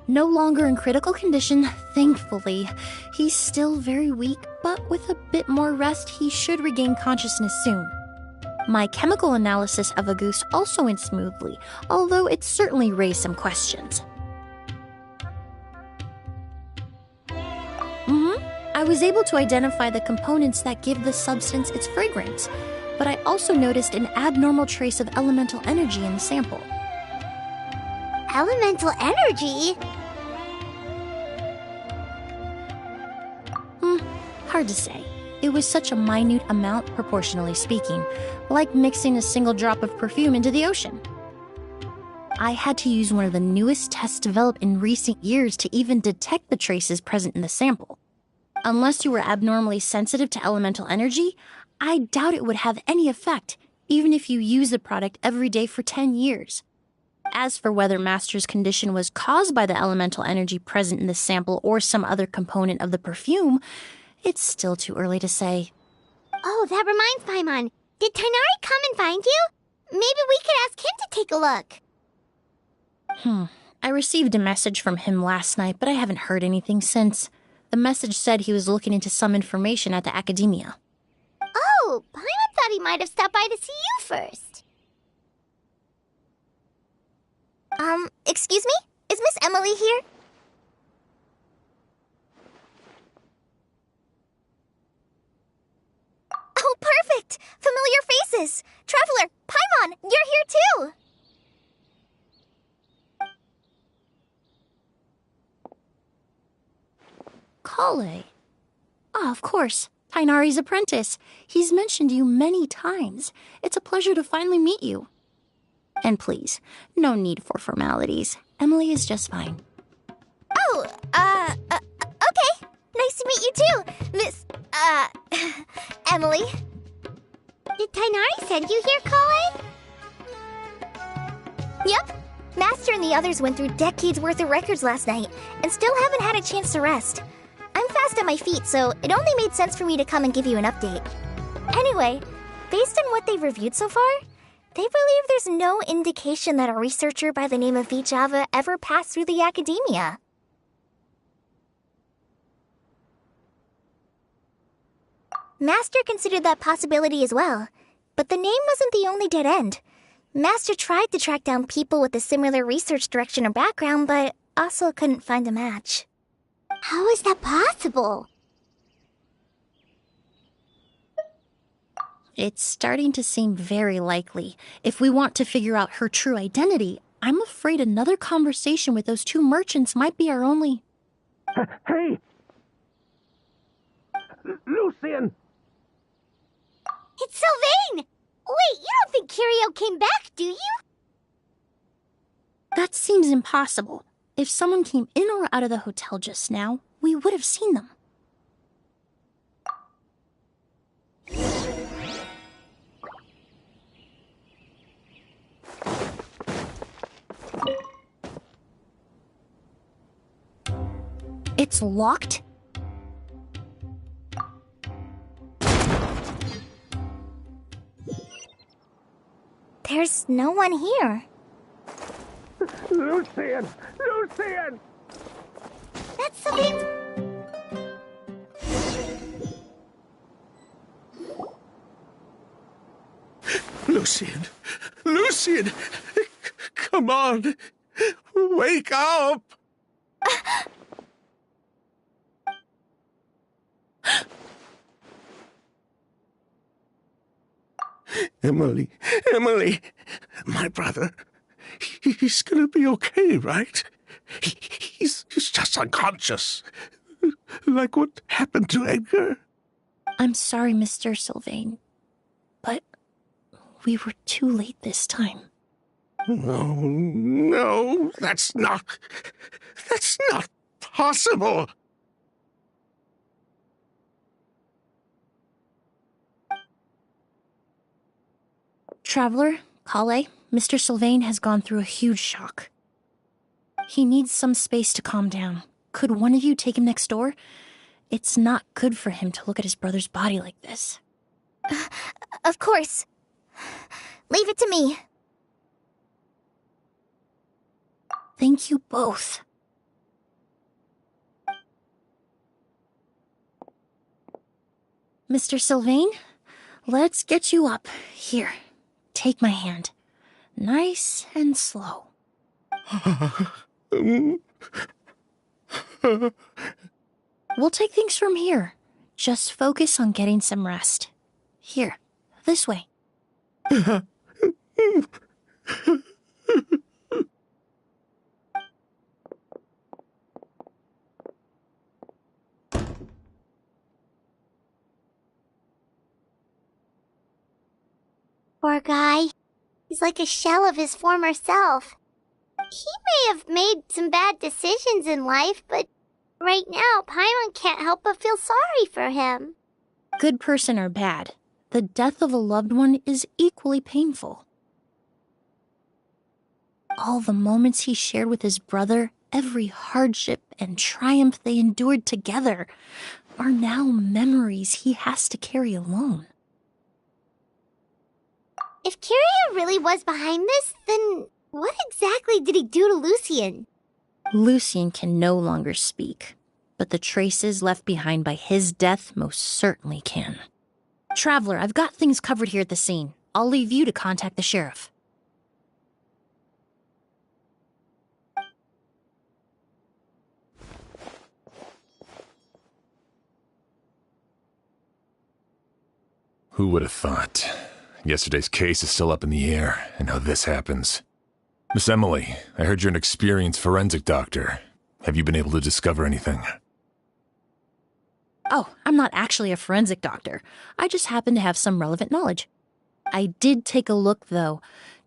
No longer in critical condition, thankfully. He's still very weak, but with a bit more rest, he should regain consciousness soon. My chemical analysis of Auguste also went smoothly, although it certainly raised some questions. I was able to identify the components that give the substance its fragrance, but I also noticed an abnormal trace of elemental energy in the sample. Elemental energy? Hard to say. It was such a minute amount, proportionally speaking, like mixing a single drop of perfume into the ocean. I had to use one of the newest tests developed in recent years to even detect the traces present in the sample. Unless you were abnormally sensitive to elemental energy, I doubt it would have any effect, even if you use the product every day for 10 years. As for whether Master's condition was caused by the elemental energy present in the sample or some other component of the perfume, it's still too early to say. Oh, that reminds Paimon. Did Tighnari come and find you? Maybe we could ask him to take a look. I received a message from him last night, but I haven't heard anything since. The message said he was looking into some information at the academia. Oh, Paimon thought he might have stopped by to see you first. Excuse me? Is Miss Emilie here? Oh, perfect! Familiar faces! Traveler, Paimon, you're here too! Kale. Ah, of course. Tighnari's apprentice. He's mentioned you many times. It's a pleasure to finally meet you. And please, no need for formalities. Emilie is just fine. Oh, okay. Nice to meet you too, Miss, Emilie. Did Tighnari send you here, Kale? Yep. Master and the others went through decades worth of records last night, and still haven't had a chance to rest. I'm fast on my feet, so it only made sense for me to come and give you an update. Anyway, based on what they've reviewed so far, they believe there's no indication that a researcher by the name of Vijava ever passed through the academia. Master considered that possibility as well, but the name wasn't the only dead end. Master tried to track down people with a similar research direction or background, but also couldn't find a match. How is that possible? It's starting to seem very likely. If we want to figure out her true identity, I'm afraid another conversation with those two merchants might be our only... Hey! Lucian! It's Sylvain! Wait, you don't think Kirio came back, do you? That seems impossible. If someone came in or out of the hotel just now, we would have seen them. It's locked? There's no one here. Lucian! Lucian! That's Sylvain's... Lucian! Lucian! Come on! Wake up! Emilie, Emilie, my brother, he's gonna be okay, right? He's just unconscious, like what happened to Edgar. I'm sorry, Mr. Sylvain, but we were too late this time. No, that's not possible. Traveler, Kale, Mr. Sylvain has gone through a huge shock. He needs some space to calm down. Could one of you take him next door? It's not good for him to look at his brother's body like this. Of course. Leave it to me. Thank you both. Mr. Sylvain, let's get you up. Here, take my hand. Nice and slow. We'll take things from here. Just focus on getting some rest. Here, this way. Poor guy. He's like a shell of his former self. He may have made some bad decisions in life, but right now, Paimon can't help but feel sorry for him. Good person or bad, the death of a loved one is equally painful. All the moments he shared with his brother, every hardship and triumph they endured together, are now memories he has to carry alone. If Kiria really was behind this, then what exactly did he do to Lucien? Lucien can no longer speak, but the traces left behind by his death most certainly can. Traveler, I've got things covered here at the scene. I'll leave you to contact the sheriff. Who would have thought? Yesterday's case is still up in the air, and now this happens. Miss Emilie, I heard you're an experienced forensic doctor. Have you been able to discover anything? Oh, I'm not actually a forensic doctor. I just happen to have some relevant knowledge. I did take a look, though.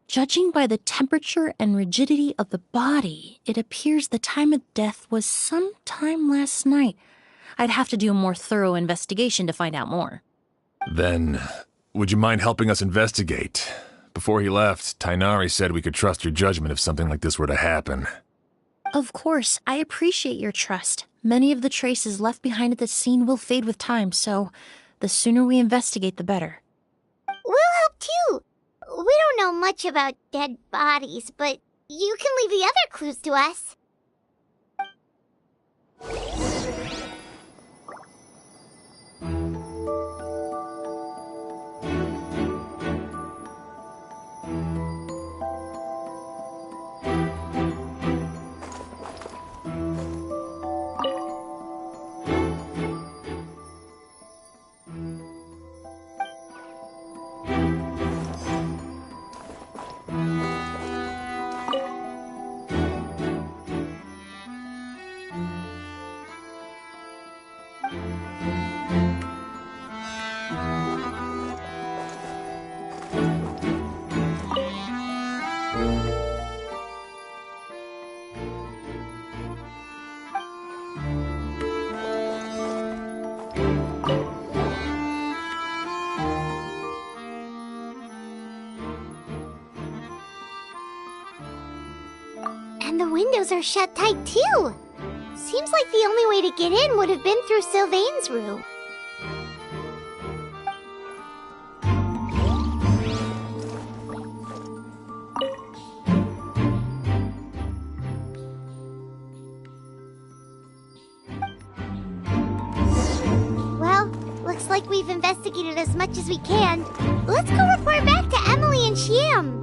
Judging by the temperature and rigidity of the body, it appears the time of death was sometime last night. I'd have to do a more thorough investigation to find out more. Then, would you mind helping us investigate? Before he left, Tainari said we could trust your judgment if something like this were to happen. Of course, I appreciate your trust. Many of the traces left behind at the scene will fade with time, so the sooner we investigate, the better. We'll help too. We don't know much about dead bodies, but you can leave the other clues to us. And the windows are shut tight too. Seems like the only way to get in would have been through Sylvain's room. Well, looks like we've investigated as much as we can. Let's go report back to Emilie and Shiam.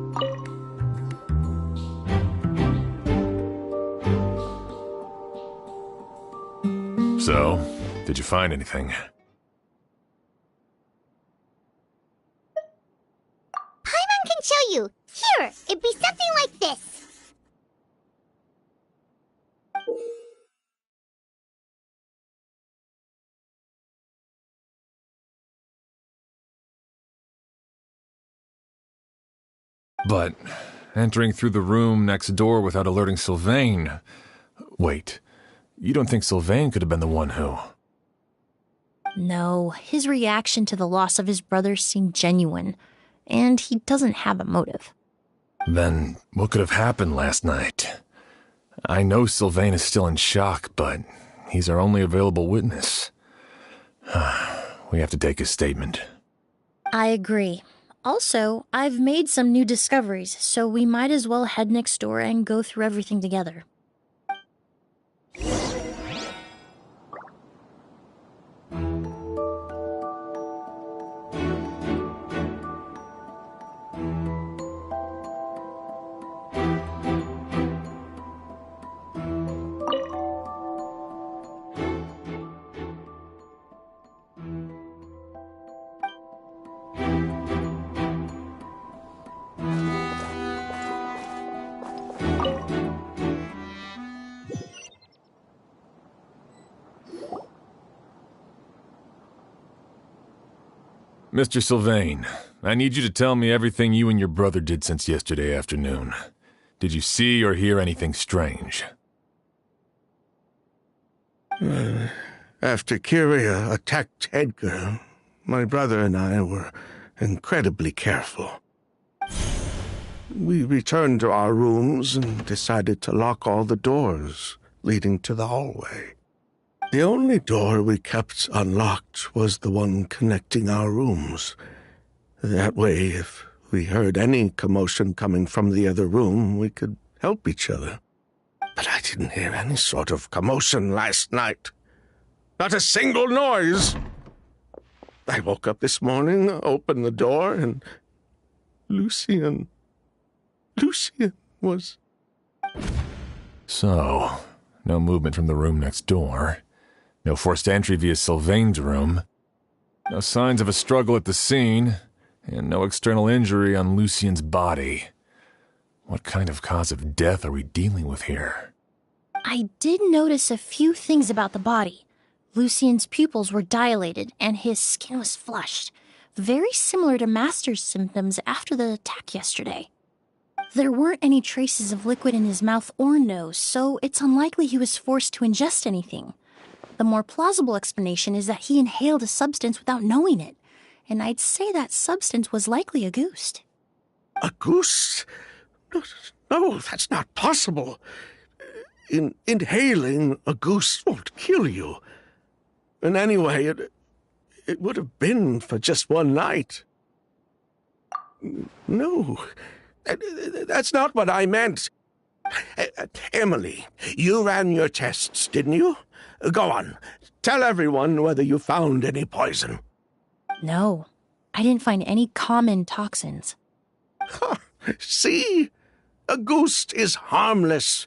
So, did you find anything? Paimon can show you. Here, it'd be something like this. But entering through the room next door without alerting Sylvain... Wait, you don't think Sylvain could have been the one who... No, his reaction to the loss of his brother seemed genuine, and he doesn't have a motive. Then what could have happened last night? I know Sylvain is still in shock, but he's our only available witness. We have to take his statement. I agree. Also, I've made some new discoveries, so we might as well head next door and go through everything together. Mr. Sylvain, I need you to tell me everything you and your brother did since yesterday afternoon. Did you see or hear anything strange? After Kiria attacked Edgar, my brother and I were incredibly careful. We returned to our rooms and decided to lock all the doors leading to the hallway. The only door we kept unlocked was the one connecting our rooms. That way, if we heard any commotion coming from the other room, we could help each other. But I didn't hear any sort of commotion last night. Not a single noise. I woke up this morning, opened the door, and Lucien was... So, no movement from the room next door. No forced entry via Sylvain's room. No signs of a struggle at the scene. And no external injury on Lucien's body. What kind of cause of death are we dealing with here? I did notice a few things about the body. Lucien's pupils were dilated, and his skin was flushed. Very similar to Master's symptoms after the attack yesterday. There weren't any traces of liquid in his mouth or nose, so it's unlikely he was forced to ingest anything. The more plausible explanation is that he inhaled a substance without knowing it, and I'd say that substance was likely a ghost. A ghost? No, that's not possible. Inhaling a ghost won't kill you. And anyway, it would have been for just one night. No, that's not what I meant. Emilie, you ran your tests, didn't you? Go on, tell everyone whether you found any poison. No, I didn't find any common toxins. See? A ghost is harmless.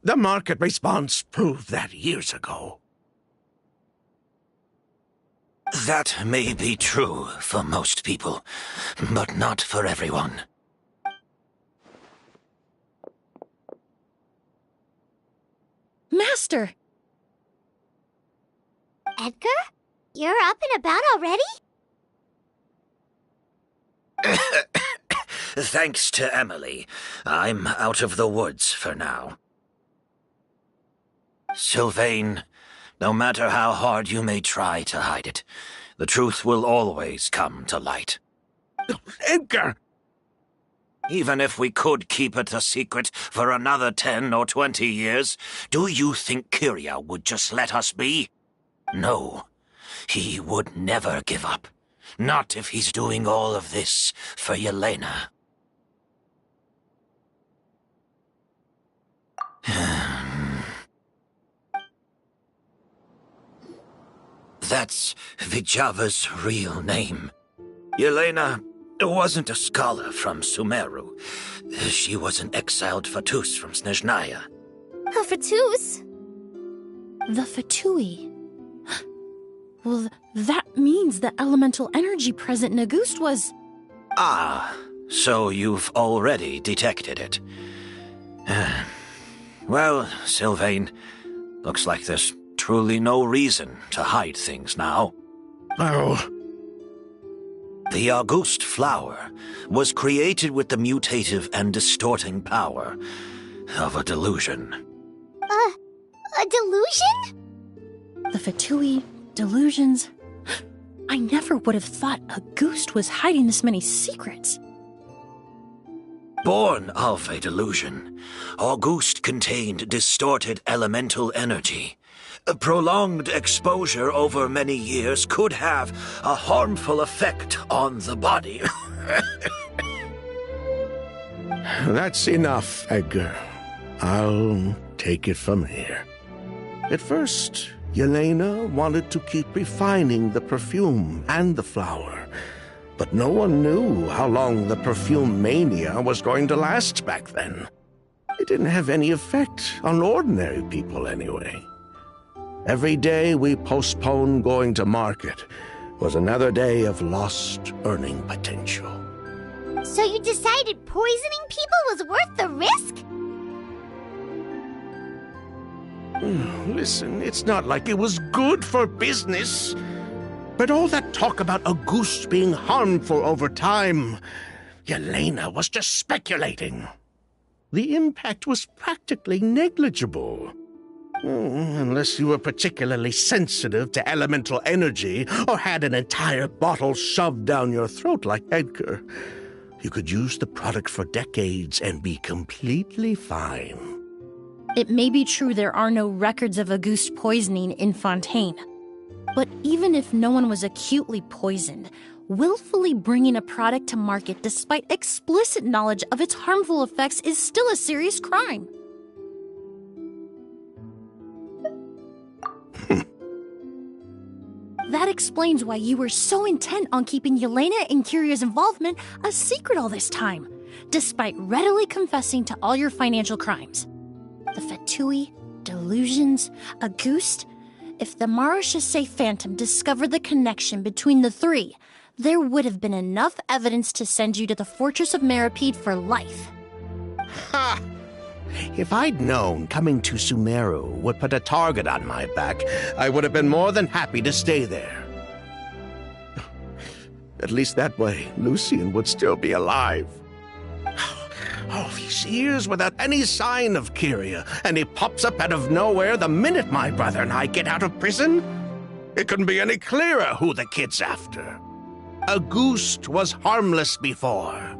The market response proved that years ago. That may be true for most people, but not for everyone. Master! Edgar? You're up and about already? Thanks to Emilie, I'm out of the woods for now. Sylvain, no matter how hard you may try to hide it, the truth will always come to light. Edgar! Even if we could keep it a secret for another 10 or 20 years, do you think Kyria would just let us be? No, he would never give up. Not if he's doing all of this for Yelena. That's Vijava's real name. Yelena wasn't a scholar from Sumeru. She was an exiled Fatus from Snezhnaya. A Fatus? The Fatui. Well, that means the elemental energy present in a ghost was... Ah, so you've already detected it. Well, Sylvain, looks like there's truly no reason to hide things now. Oh. The August flower was created with the mutative and distorting power of a delusion. A delusion? The Fatui, delusions... I never would have thought a ghost was hiding this many secrets. Born of a delusion, August contained distorted elemental energy. A prolonged exposure over many years could have a harmful effect on the body. That's enough, Edgar. I'll take it from here. At first, Yelena wanted to keep refining the perfume and the flower, but no one knew how long the perfume mania was going to last back then. It didn't have any effect on ordinary people anyway. Every day we postponed going to market was another day of lost earning potential. So you decided poisoning people was worth the risk? Listen, it's not like it was good for business. But all that talk about a goose being harmful over time, Yelena was just speculating. The impact was practically negligible. Unless you were particularly sensitive to elemental energy or had an entire bottle shoved down your throat like Edgar. You could use the product for decades and be completely fine. It may be true there are no records of Auguste poisoning in Fontaine. But even if no one was acutely poisoned, willfully bringing a product to market despite explicit knowledge of its harmful effects is still a serious crime. That explains why you were so intent on keeping Yelena and Kyria's involvement a secret all this time, despite readily confessing to all your financial crimes. The Fatui, delusions, Auguste. If the Marechaussee Phantom discovered the connection between the three, there would have been enough evidence to send you to the Fortress of Meripede for life. Ha! If I'd known coming to Sumeru would put a target on my back, I would have been more than happy to stay there. At least that way, Lucien would still be alive. All these years without any sign of Kyria, and he pops up out of nowhere the minute my brother and I get out of prison? It couldn't be any clearer who the kid's after. Auguste was harmless before.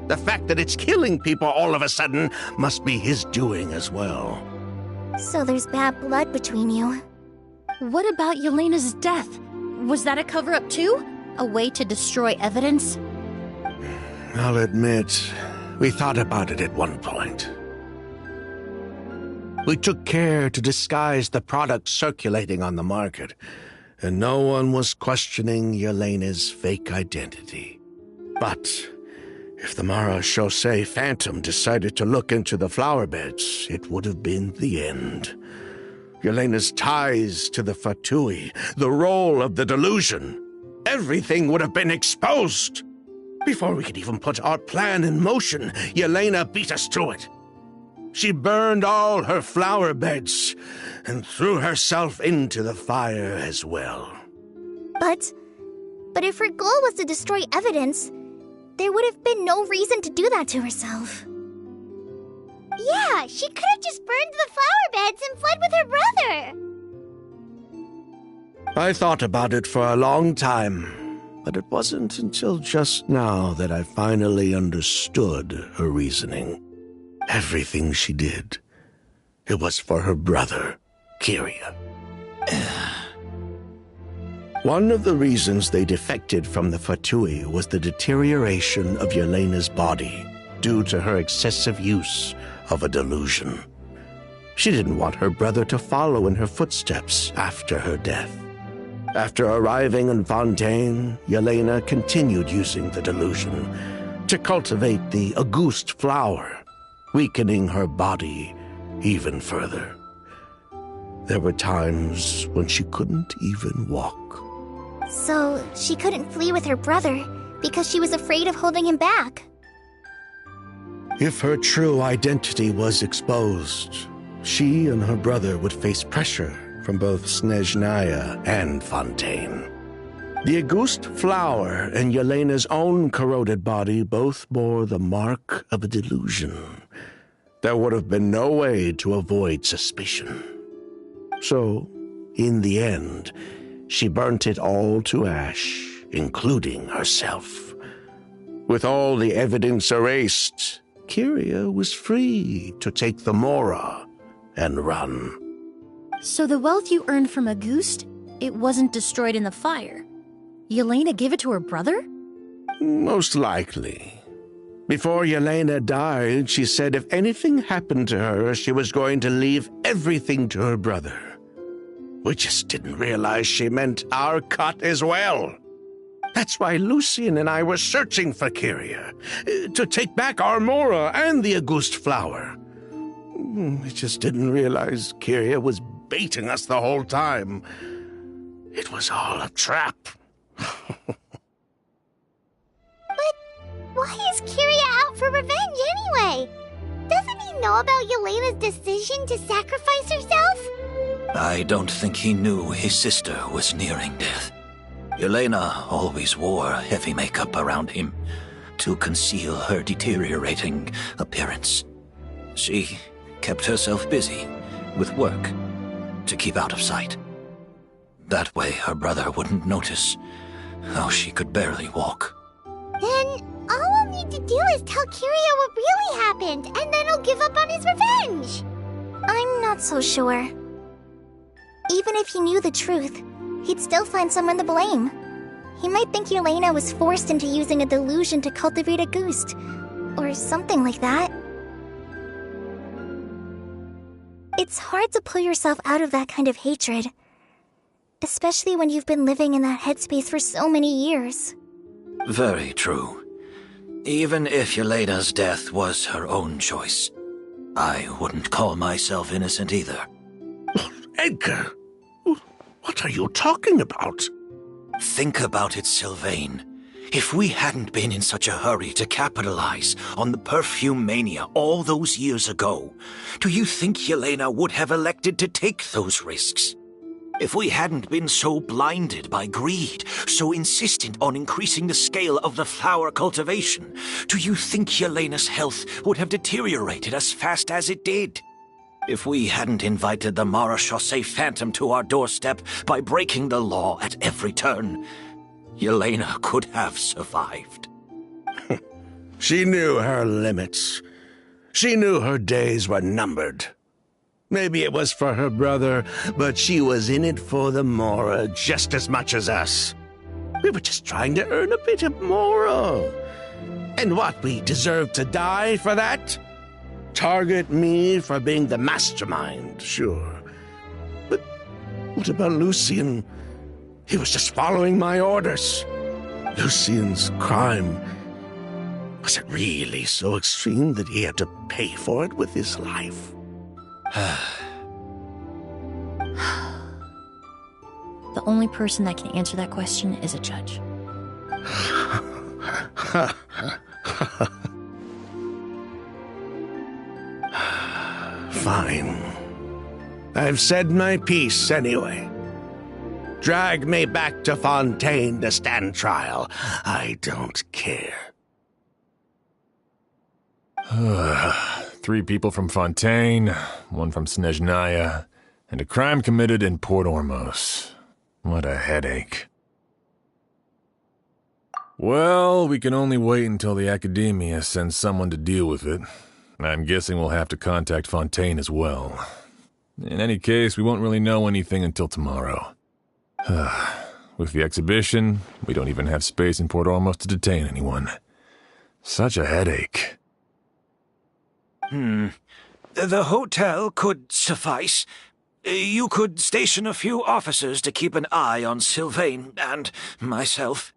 The fact that it's killing people all of a sudden must be his doing as well. So there's bad blood between you. What about Yelena's death? Was that a cover-up too? A way to destroy evidence? I'll admit, we thought about it at one point. We took care to disguise the product circulating on the market, and no one was questioning Yelena's fake identity. But if the Marechaussee Phantom decided to look into the flower beds, it would have been the end. Yelena's ties to the Fatui, the role of the delusion, everything would have been exposed. Before we could even put our plan in motion, Yelena beat us to it. She burned all her flower beds and threw herself into the fire as well. But if her goal was to destroy evidence, there would have been no reason to do that to herself. Yeah, she could have just burned the flower beds and fled with her brother. I thought about it for a long time, but it wasn't until just now that I finally understood her reasoning. Everything she did, it was for her brother, Kyria. One of the reasons they defected from the Fatui was the deterioration of Yelena's body due to her excessive use of a delusion. She didn't want her brother to follow in her footsteps after her death. After arriving in Fontaine, Yelena continued using the delusion to cultivate the Auguste flower, weakening her body even further. There were times when she couldn't even walk. So she couldn't flee with her brother because she was afraid of holding him back. If her true identity was exposed, she and her brother would face pressure from both Snezhnaya and Fontaine. The Auguste flower and Yelena's own corroded body both bore the mark of a delusion. There would have been no way to avoid suspicion. So, in the end, she burnt it all to ash, including herself. With all the evidence erased, Kyria was free to take the Mora and run. So the wealth you earned from Auguste, it wasn't destroyed in the fire. Yelena gave it to her brother? Most likely. Before Yelena died, she said if anything happened to her, she was going to leave everything to her brother. We just didn't realize she meant our cut as well. That's why Lucien and I were searching for Kyria, to take back our Mora and the Auguste flower. We just didn't realize Kyria was baiting us the whole time. It was all a trap. But why is Kyria out for revenge anyway? Doesn't he know about Yelena's decision to sacrifice herself? I don't think he knew his sister was nearing death. Yelena always wore heavy makeup around him to conceal her deteriorating appearance. She kept herself busy with work to keep out of sight. That way her brother wouldn't notice how she could barely walk. Then all we'll need to do is tell Kiria what really happened, and then he'll give up on his revenge. I'm not so sure. Even if he knew the truth, he'd still find someone to blame. He might think Yelena was forced into using a delusion to cultivate a ghost, or something like that. It's hard to pull yourself out of that kind of hatred, especially when you've been living in that headspace for so many years. Very true. Even if Yelena's death was her own choice, I wouldn't call myself innocent either. Edgar, what are you talking about? Think about it, Sylvain. If we hadn't been in such a hurry to capitalize on the perfume mania all those years ago, do you think Yelena would have elected to take those risks? If we hadn't been so blinded by greed, so insistent on increasing the scale of the flower cultivation, do you think Yelena's health would have deteriorated as fast as it did? If we hadn't invited the Marechaussee Phantom to our doorstep by breaking the law at every turn, Yelena could have survived. She knew her limits. She knew her days were numbered. Maybe it was for her brother, but she was in it for the Mora just as much as us. We were just trying to earn a bit of Mora. And what, we deserve to die for that? Target me for being the mastermind, sure. But what about Lucien? He was just following my orders. Lucien's crime, was it really so extreme that he had to pay for it with his life? The only person that can answer that question is a judge. Fine. I've said my piece anyway. Drag me back to Fontaine to stand trial. I don't care. 3 people from Fontaine, 1 from Snezhnaya, and a crime committed in Port Ormos. What a headache. Well, we can only wait until the Academia sends someone to deal with it. I'm guessing we'll have to contact Fontaine as well. In any case, we won't really know anything until tomorrow. With the exhibition, we don't even have space in Port Ormos to detain anyone. Such a headache. The hotel could suffice. You could station a few officers to keep an eye on Sylvain and myself.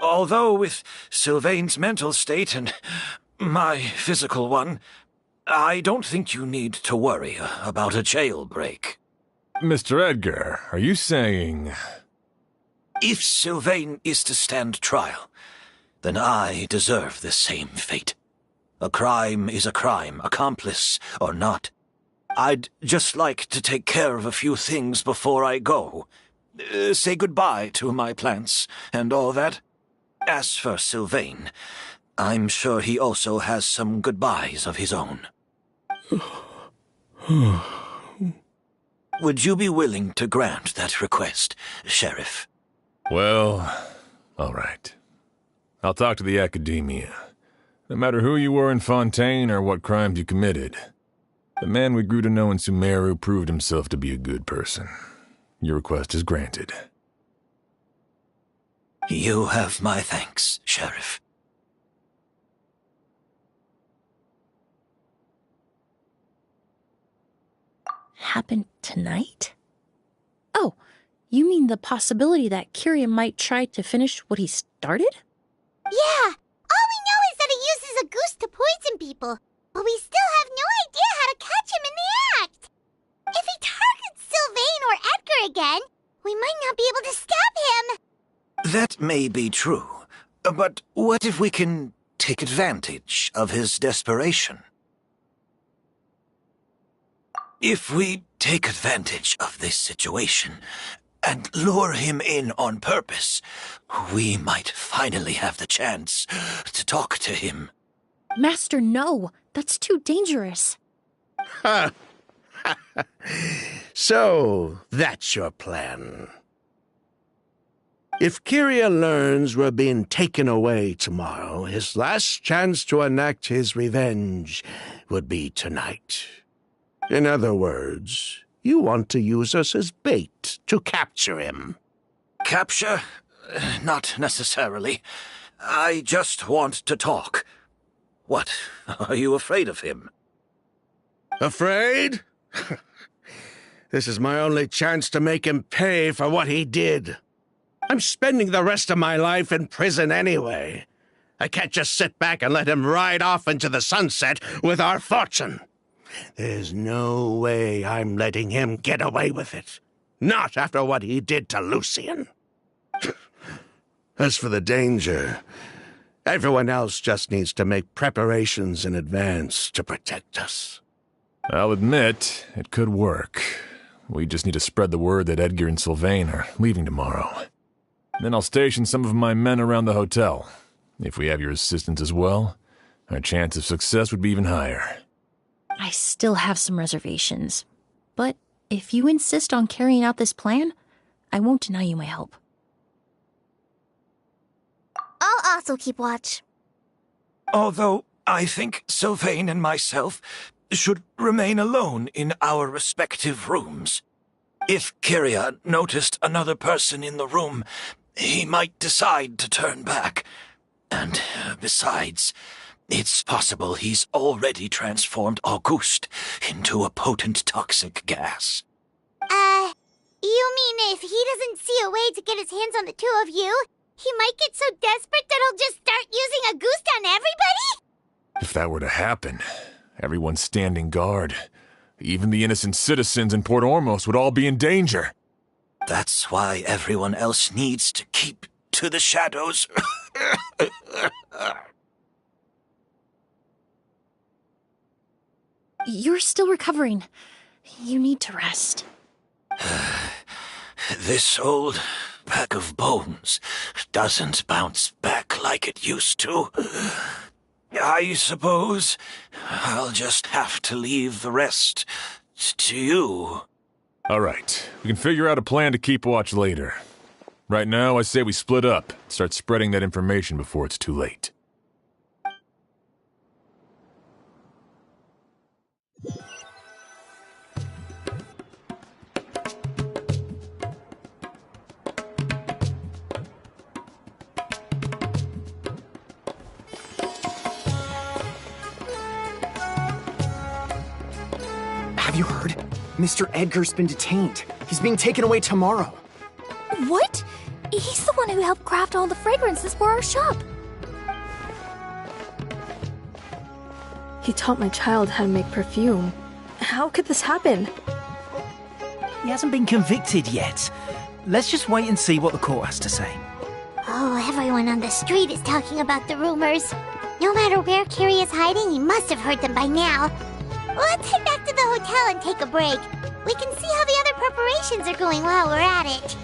Although with Sylvain's mental state and my physical one, I don't think you need to worry about a jailbreak. Mr. Edgar, are you saying... If Sylvain is to stand trial, then I deserve the same fate. A crime is a crime, accomplice or not. I'd just like to take care of a few things before I go. Say goodbye to my plants and all that. As for Sylvain, I'm sure he also has some goodbyes of his own. Would you be willing to grant that request, Sheriff? Well, all right. I'll talk to the Academia. No matter who you were in Fontaine or what crimes you committed, the man we grew to know in Sumeru proved himself to be a good person. Your request is granted. You have my thanks, Sheriff. Happen tonight? Oh, you mean the possibility that Kiria might try to finish what he started? Yeah, all we know is that he uses a goose to poison people, but we still have no idea how to catch him in the act. If he targets Sylvain or Edgar again, we might not be able to stop him. That may be true, but what if we can take advantage of his desperation? If we take advantage of this situation and lure him in on purpose, we might finally have the chance to talk to him. Master, no. That's too dangerous. So, that's your plan. If Kyria learns we're being taken away tomorrow, his last chance to enact his revenge would be tonight. In other words, you want to use us as bait to capture him. Capture? Not necessarily. I just want to talk. What? Are you afraid of him? Afraid? This is my only chance to make him pay for what he did. I'm spending the rest of my life in prison anyway. I can't just sit back and let him ride off into the sunset with our fortune. There's no way I'm letting him get away with it. Not after what he did to Lucian. As for the danger, everyone else just needs to make preparations in advance to protect us. I'll admit, it could work. We just need to spread the word that Edgar and Sylvain are leaving tomorrow. Then I'll station some of my men around the hotel. If we have your assistance as well, our chance of success would be even higher. I still have some reservations. But if you insist on carrying out this plan, I won't deny you my help. I'll also keep watch. Although I think Sylvain and myself should remain alone in our respective rooms. If Kyria noticed another person in the room, he might decide to turn back. And besides, it's possible he's already transformed Auguste into a potent toxic gas. You mean if he doesn't see a way to get his hands on the two of you, he might get so desperate that he'll just start using Auguste on everybody? If that were to happen, everyone standing guard, even the innocent citizens in Port Ormos would all be in danger. That's why everyone else needs to keep to the shadows. You're still recovering. You need to rest. This old bag of bones doesn't bounce back like it used to. I suppose I'll just have to leave the rest to you. All right, we can figure out a plan to keep watch later. Right now, I say we split up, start spreading that information before it's too late. Have you heard? Mr. Edgar's been detained. He's being taken away tomorrow. What? He's the one who helped craft all the fragrances for our shop. He taught my child how to make perfume. How could this happen? He hasn't been convicted yet. Let's just wait and see what the court has to say. Oh, everyone on the street is talking about the rumors. No matter where Kyria is hiding, he must have heard them by now. Let's head back to the hotel and take a break. We can see how the other preparations are going while we're at it.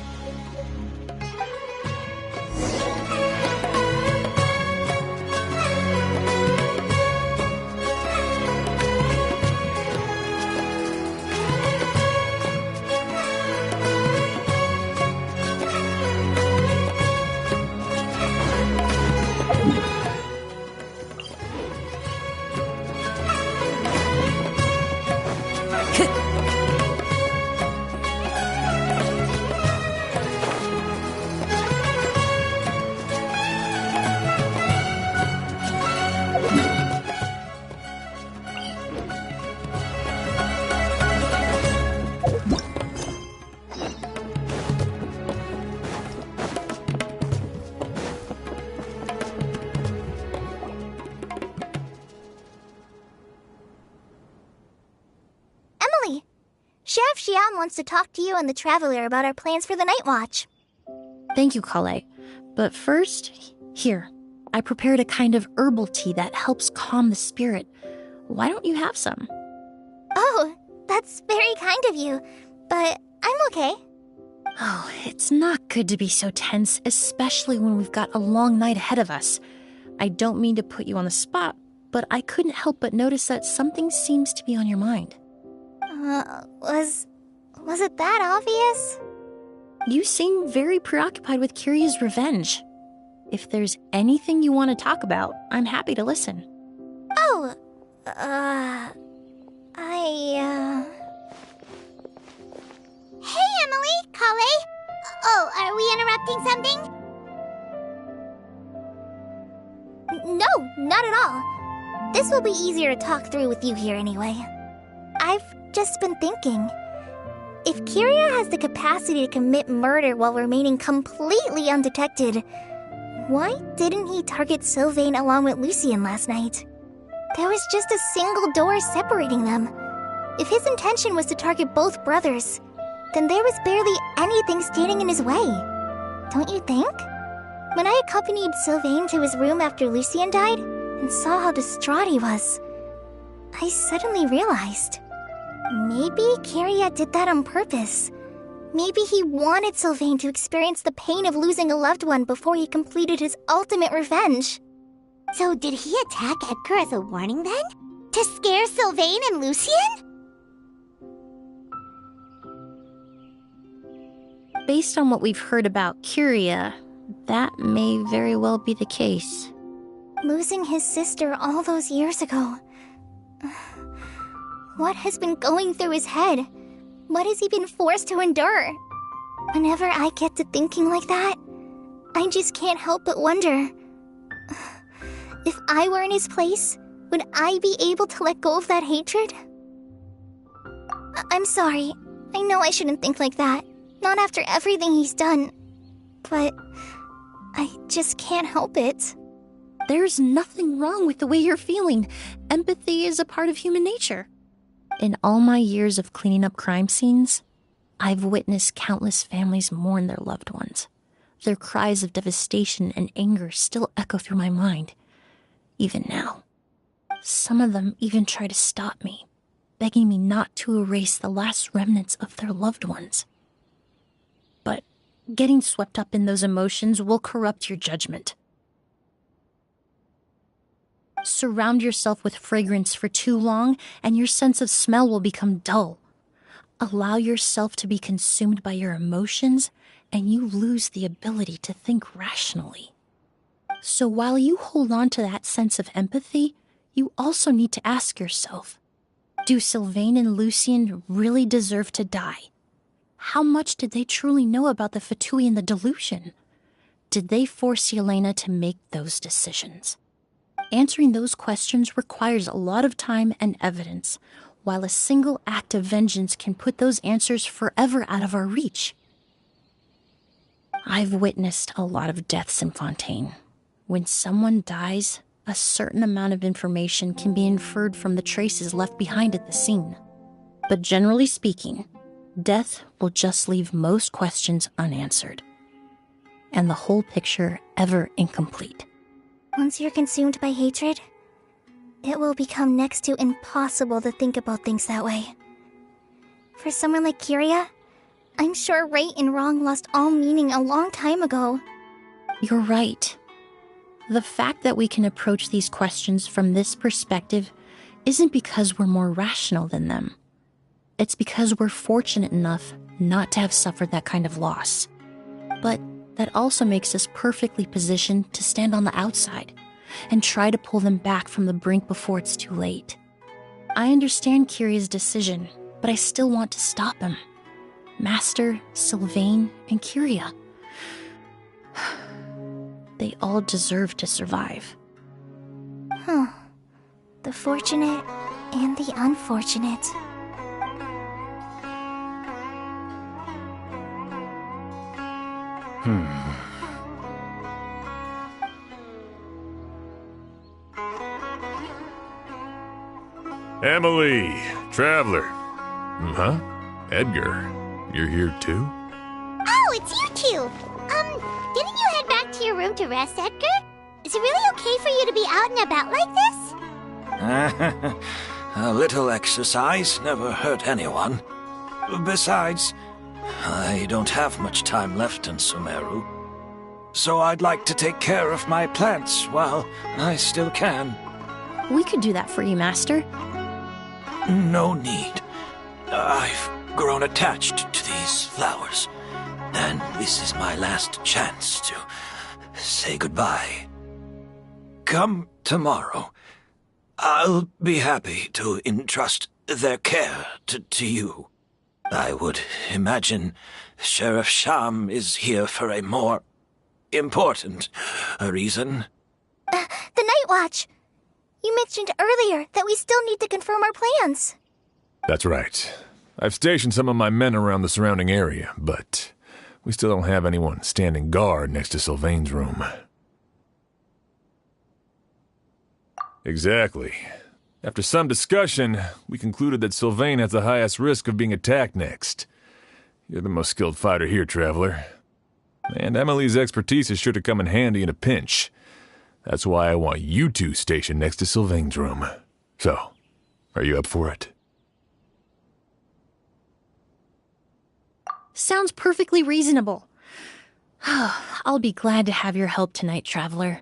Sheriff Xian wants to talk to you and the Traveler about our plans for the Night Watch. Thank you, Kale. But first, here, I prepared a kind of herbal tea that helps calm the spirit. Why don't you have some? Oh, that's very kind of you, but I'm okay. Oh, it's not good to be so tense, especially when we've got a long night ahead of us. I don't mean to put you on the spot, but I couldn't help but notice that something seems to be on your mind. Was it that obvious? You seem very preoccupied with Kiria's revenge. If there's anything you want to talk about, I'm happy to listen. Oh, Hey, Emily, Kale. Oh, are we interrupting something? No, not at all. This will be easier to talk through with you here anyway. I've just been thinking. If Kiria has the capacity to commit murder while remaining completely undetected, why didn't he target Sylvain along with Lucien last night? There was just a single door separating them. If his intention was to target both brothers, then there was barely anything standing in his way. Don't you think? When I accompanied Sylvain to his room after Lucien died and saw how distraught he was, I suddenly realized, maybe Kiria did that on purpose. Maybe he wanted Sylvain to experience the pain of losing a loved one before he completed his ultimate revenge. So did he attack Edgar as a warning then? To scare Sylvain and Lucien? Based on what we've heard about Kiria, that may very well be the case. Losing his sister all those years ago. What has been going through his head? What has he been forced to endure? Whenever I get to thinking like that, I just can't help but wonder. If I were in his place, would I be able to let go of that hatred? I'm sorry. I know I shouldn't think like that. Not after everything he's done. But I just can't help it. There's nothing wrong with the way you're feeling. Empathy is a part of human nature. In all my years of cleaning up crime scenes, I've witnessed countless families mourn their loved ones. Their cries of devastation and anger still echo through my mind, even now. Some of them even try to stop me, begging me not to erase the last remnants of their loved ones. But getting swept up in those emotions will corrupt your judgment. Surround yourself with fragrance for too long, and your sense of smell will become dull. Allow yourself to be consumed by your emotions, and you lose the ability to think rationally. So while you hold on to that sense of empathy, you also need to ask yourself, do Sylvain and Lucien really deserve to die? How much did they truly know about the Fatui and the delusion? Did they force Yelena to make those decisions? Answering those questions requires a lot of time and evidence, while a single act of vengeance can put those answers forever out of our reach. I've witnessed a lot of deaths in Fontaine. When someone dies, a certain amount of information can be inferred from the traces left behind at the scene. But generally speaking, death will just leave most questions unanswered, and the whole picture ever incomplete. Once you're consumed by hatred, it will become next to impossible to think about things that way. For someone like Kiria, I'm sure right and wrong lost all meaning a long time ago. You're right. The fact that we can approach these questions from this perspective isn't because we're more rational than them. It's because we're fortunate enough not to have suffered that kind of loss. But that also makes us perfectly positioned to stand on the outside and try to pull them back from the brink before it's too late. I understand Kiria's decision, but I still want to stop him. Master, Sylvain, and Kiria. They all deserve to survive. The fortunate and the unfortunate. Emily, Traveler. Huh? Edgar, you're here too? Oh, it's you two! Didn't you head back to your room to rest, Edgar? Is it really okay for you to be out and about like this? A little exercise never hurt anyone. Besides, I don't have much time left in Sumeru. So I'd like to take care of my plants while I still can. We could do that for you, Master. No need. I've grown attached to these flowers. And this is my last chance to say goodbye. Come tomorrow. I'll be happy to entrust their care to you. I would imagine Sheriff Sham is here for a more important reason. The Night Watch. You mentioned earlier that we still need to confirm our plans. That's right. I've stationed some of my men around the surrounding area, but we still don't have anyone standing guard next to Sylvain's room. Exactly. After some discussion, we concluded that Sylvain has the highest risk of being attacked next. You're the most skilled fighter here, Traveler. And Emilie's expertise is sure to come in handy in a pinch. That's why I want you two stationed next to Sylvain's room. So, are you up for it? Sounds perfectly reasonable. I'll be glad to have your help tonight, Traveler.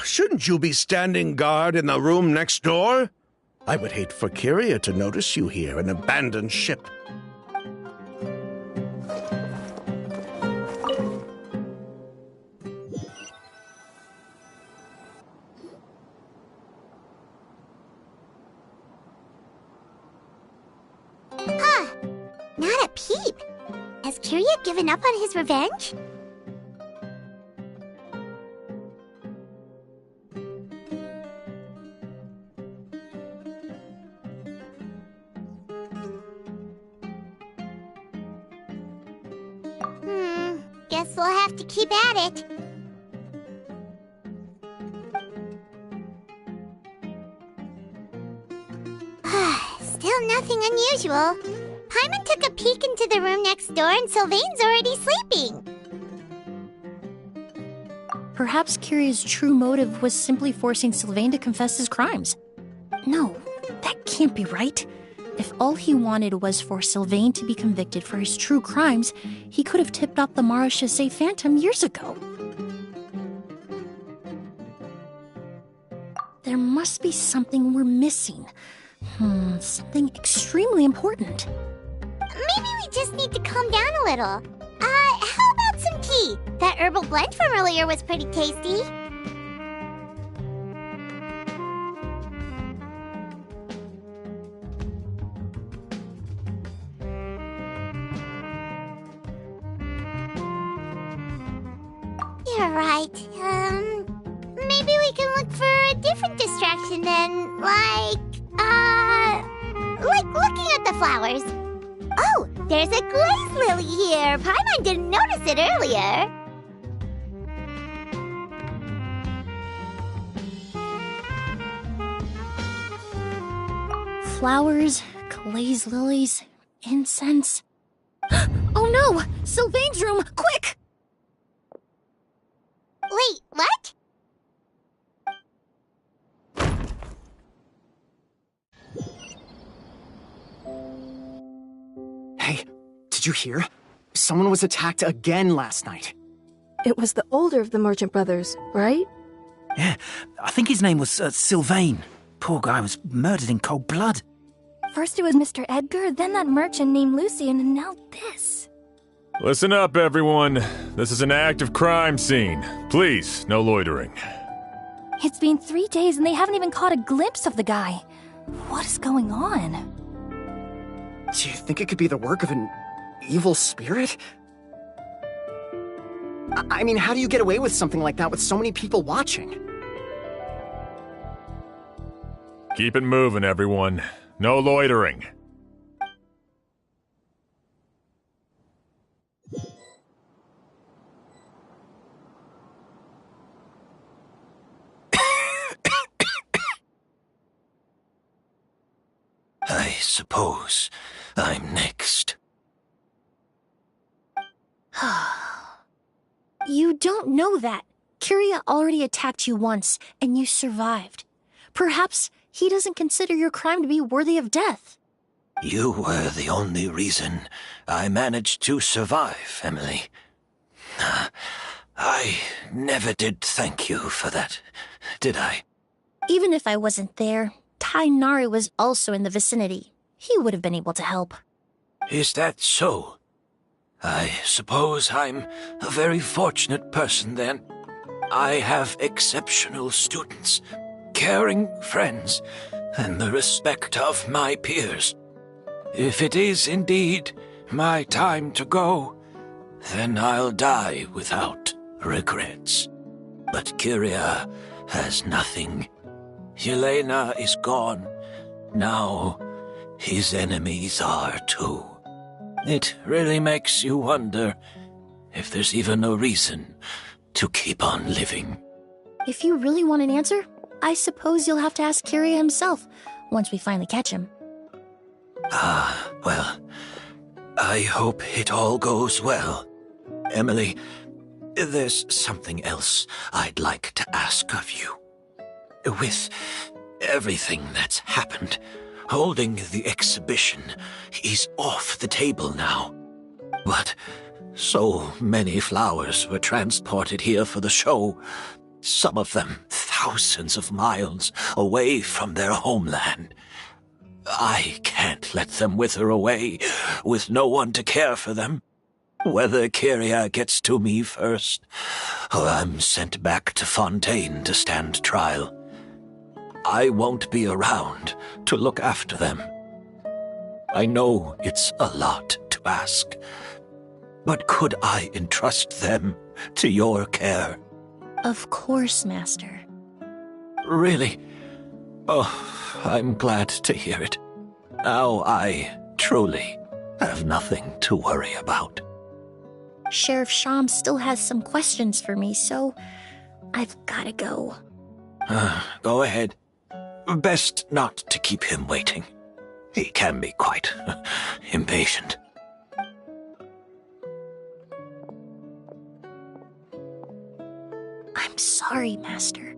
Shouldn't you be standing guard in the room next door? I would hate for Kyria to notice you here, an abandoned ship. Huh. Not a peep. Has Kyria given up on his revenge? Guess we'll have to keep at it. Still nothing unusual. Paimon took a peek into the room next door and Sylvain's already sleeping. Perhaps Kyria's true motive was simply forcing Sylvain to confess his crimes. No, that can't be right. If all he wanted was for Sylvain to be convicted for his true crimes, he could have tipped off the Marechaussee Phantom years ago. There must be something we're missing. Something extremely important. Maybe we just need to calm down a little. How about some tea? That herbal blend from earlier was pretty tasty. You're right. Maybe we can look for a different distraction then, like looking at the flowers. Oh, there's a glaze lily here. Paimon didn't notice it earlier. Flowers, glaze lilies, incense. Oh no! Sylvain's room! Quick! Wait, what? Hey, did you hear? Someone was attacked again last night. It was the older of the merchant brothers, right? Yeah, I think his name was Sylvain. Poor guy was murdered in cold blood. First it was Mr. Edgar, then that merchant named Lucian, and now this. Listen up, everyone. This is an active crime scene. Please, no loitering. It's been 3 days and they haven't even caught a glimpse of the guy. What is going on? Do you think it could be the work of an evil spirit? I mean, how do you get away with something like that with so many people watching? Keep it moving, everyone. No loitering. I suppose I'm next. You don't know that. Kyria already attacked you once, and you survived. Perhaps he doesn't consider your crime to be worthy of death. You were the only reason I managed to survive, Emilie. I never did thank you for that, did I? Even if I wasn't there, Tainari was also in the vicinity. He would have been able to help. Is that so? I suppose I'm a very fortunate person then. I have exceptional students, caring friends, and the respect of my peers. If it is indeed my time to go, then I'll die without regrets. But Kyria has nothing. Yelena is gone. Now his enemies are too. It really makes you wonder if there's even a reason to keep on living. If you really want an answer, I suppose you'll have to ask Kyria himself once we finally catch him. Well, I hope it all goes well. Emilie, there's something else I'd like to ask of you. With everything that's happened, holding the exhibition is off the table now. But so many flowers were transported here for the show, some of them thousands of miles away from their homeland. I can't let them wither away with no one to care for them. Whether Kyria gets to me first, or I'm sent back to Fontaine to stand trial, I won't be around to look after them. I know it's a lot to ask, but could I entrust them to your care? Of course, Master. Really? Oh, I'm glad to hear it. Now I truly have nothing to worry about. Sheriff Sham still has some questions for me, so I've gotta go. Go ahead. Best not to keep him waiting. He can be quite impatient. I'm sorry, Master.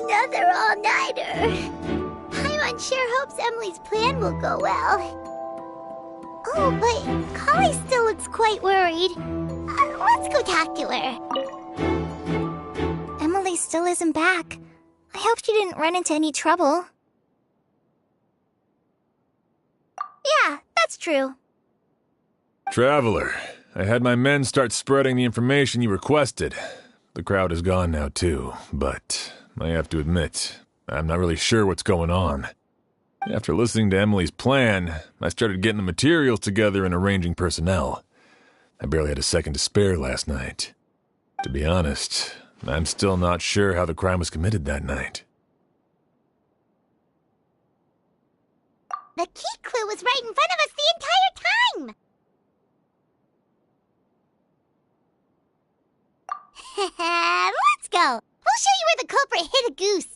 Another all-nighter. Paimon sure hopes Emilie's plan will go well. Oh, but Kali still looks quite worried. Let's go talk to her. Emilie still isn't back. I hope she didn't run into any trouble. Yeah, that's true. Traveler, I had my men start spreading the information you requested. The crowd is gone now too, but I have to admit, I'm not really sure what's going on. After listening to Emilie's plan, I started getting the materials together and arranging personnel. I barely had a second to spare last night. To be honest, I'm still not sure how the crime was committed that night. The key clue was right in front of us the entire time! Let's go! We'll show you where the culprit hid a goose.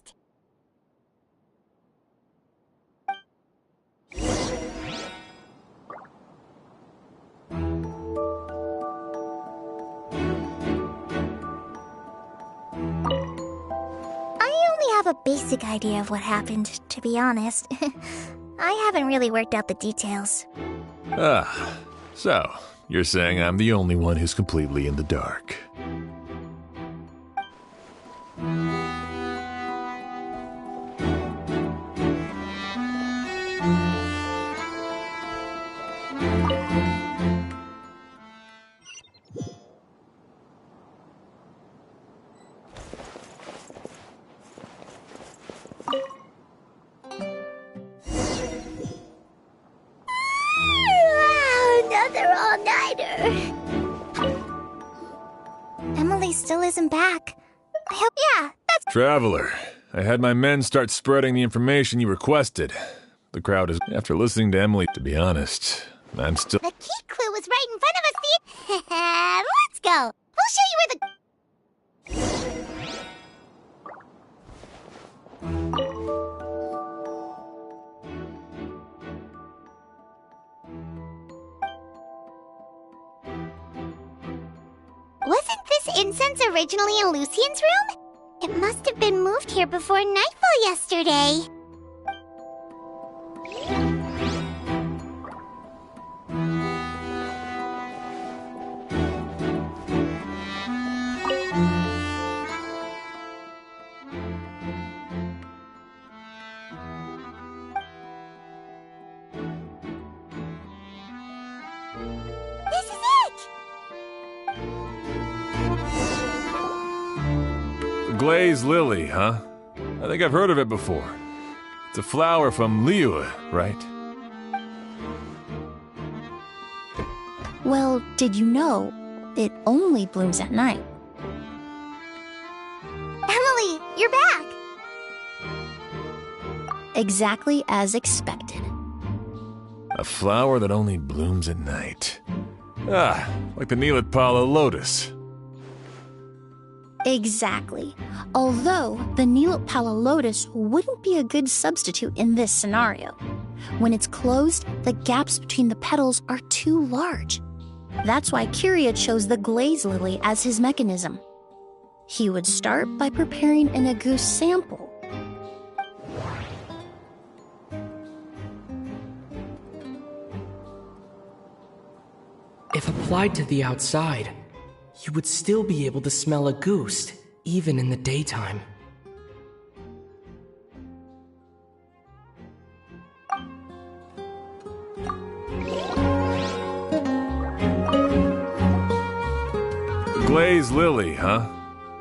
I only have a basic idea of what happened, to be honest. I haven't really worked out the details. So, you're saying I'm the only one who's completely in the dark. Another all-nighter. Emilie still isn't back. I hope... Yeah, that's... Traveler, I had my men start spreading the information you requested. The crowd is... After listening to Emilie, to be honest, I'm still... The key clue was right in front of us the... Let's Let's go. We'll show you where the... Wasn't this incense originally in Lucien's room? It must have been moved here before nightfall yesterday. This is it! Glazed lily, huh? I think I've heard of it before. It's a flower from Liyue, right? Well, did you know it only blooms at night? Emilie, you're back! Exactly as expected. A flower that only blooms at night. Ah, like the Neelit Pala lotus. Exactly. Although the Neelit Pala lotus wouldn't be a good substitute in this scenario. When it's closed, the gaps between the petals are too large. That's why Kyria chose the glaze lily as his mechanism. He would start by preparing an Agus sample. If applied to the outside, you would still be able to smell a goose, even in the daytime. Glazed lily, huh?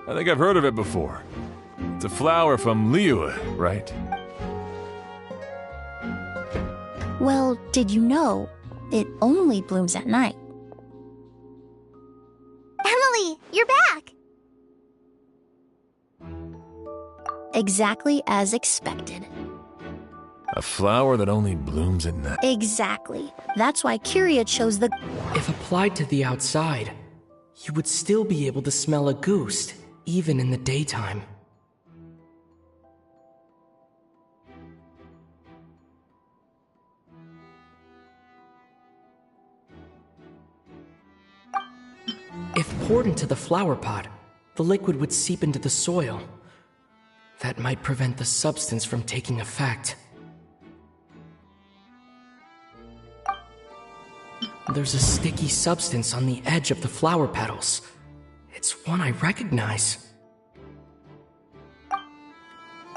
I think I've heard of it before. It's a flower from Liyue, right? Well, did you know it only blooms at night? Emilie, you're back! Exactly as expected. A flower that only blooms at night. Exactly. That's why Kyria chose the... If applied to the outside, you would still be able to smell a goose, even in the daytime. If poured into the flower pot, the liquid would seep into the soil. That might prevent the substance from taking effect. There's a sticky substance on the edge of the flower petals. It's one I recognize.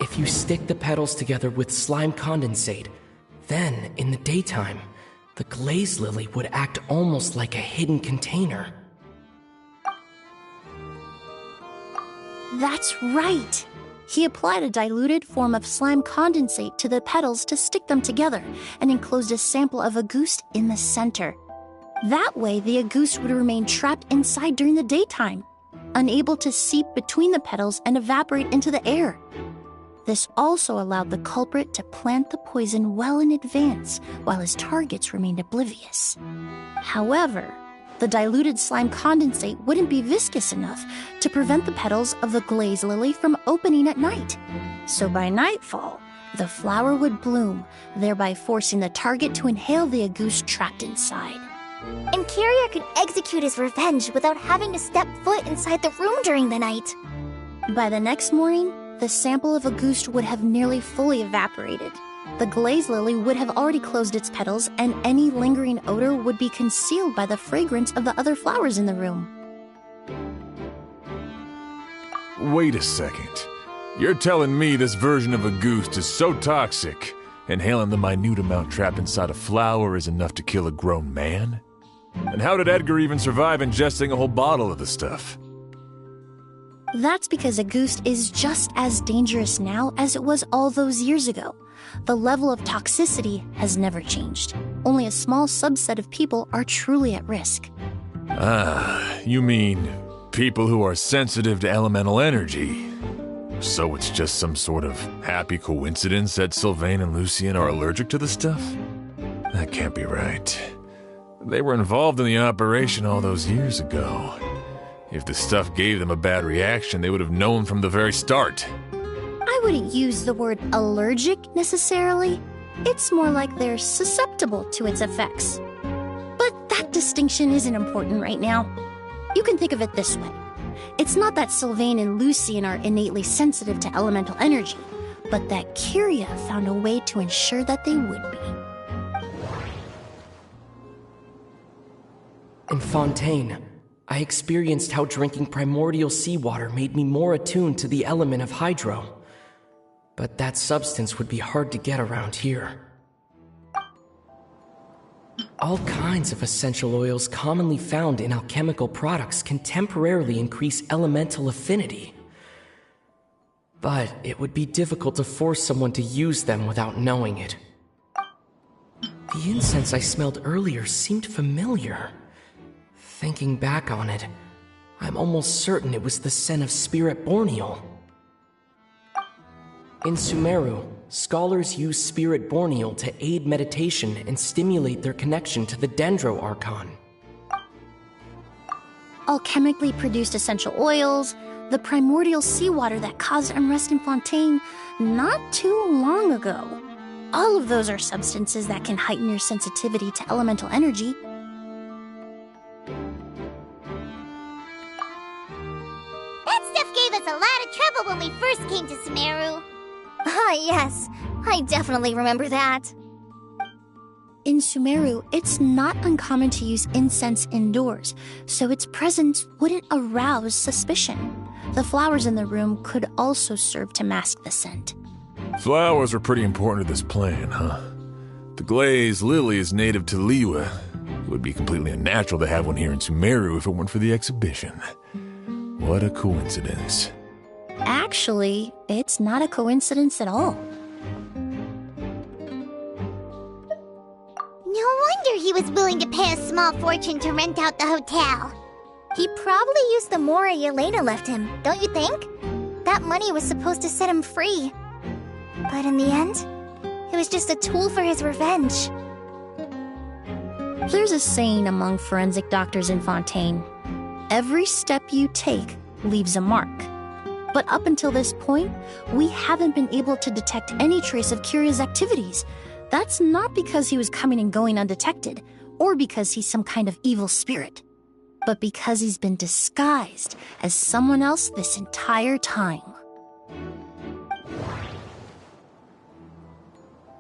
If you stick the petals together with slime condensate, then, in the daytime, the glaze lily would act almost like a hidden container. That's right! He applied a diluted form of slime condensate to the petals to stick them together and enclosed a sample of Auguste in the center. That way, the Auguste would remain trapped inside during the daytime, unable to seep between the petals and evaporate into the air. This also allowed the culprit to plant the poison well in advance while his targets remained oblivious. However, the diluted slime condensate wouldn't be viscous enough to prevent the petals of the glaze lily from opening at night. So by nightfall, the flower would bloom, thereby forcing the target to inhale the Auguste trapped inside. And Kyria could execute his revenge without having to step foot inside the room during the night. By the next morning, the sample of Auguste would have nearly fully evaporated. The glaze lily would have already closed its petals, and any lingering odor would be concealed by the fragrance of the other flowers in the room. Wait a second. You're telling me this version of Auguste is so toxic, inhaling the minute amount trapped inside a flower is enough to kill a grown man? And how did Edgar even survive ingesting a whole bottle of the stuff? That's because Auguste is just as dangerous now as it was all those years ago. The level of toxicity has never changed. Only a small subset of people are truly at risk. Ah, you mean people who are sensitive to elemental energy. So it's just some sort of happy coincidence that Sylvain and Lucien are allergic to the stuff? That can't be right. They were involved in the operation all those years ago. If the stuff gave them a bad reaction, they would have known from the very start. I wouldn't use the word allergic necessarily. It's more like they're susceptible to its effects. But that distinction isn't important right now. You can think of it this way. It's not that Sylvain and Lucien are innately sensitive to elemental energy, but that Kyria found a way to ensure that they would be. In Fontaine, I experienced how drinking primordial seawater made me more attuned to the element of hydro. But that substance would be hard to get around here. All kinds of essential oils commonly found in alchemical products can temporarily increase elemental affinity. But it would be difficult to force someone to use them without knowing it. The incense I smelled earlier seemed familiar. Thinking back on it, I'm almost certain it was the scent of Spirit Borneal. In Sumeru, scholars use Spirit Borneal to aid meditation and stimulate their connection to the Dendro Archon. Alchemically produced essential oils, the primordial seawater that caused unrest in Fontaine not too long ago. All of those are substances that can heighten your sensitivity to elemental energy. That stuff gave us a lot of trouble when we first came to Sumeru. Ah, yes. I definitely remember that. In Sumeru, it's not uncommon to use incense indoors, so its presence wouldn't arouse suspicion. The flowers in the room could also serve to mask the scent. Flowers are pretty important to this plan, huh? The glaze lily is native to Liyue. It would be completely unnatural to have one here in Sumeru if it weren't for the exhibition. What a coincidence. Actually, it's not a coincidence at all. No wonder he was willing to pay a small fortune to rent out the hotel. He probably used the mora Yelena left him, don't you think? That money was supposed to set him free. But in the end, it was just a tool for his revenge. There's a saying among forensic doctors in Fontaine. Every step you take leaves a mark. But up until this point, we haven't been able to detect any trace of Kyria's activities. That's not because he was coming and going undetected, or because he's some kind of evil spirit, but because he's been disguised as someone else this entire time.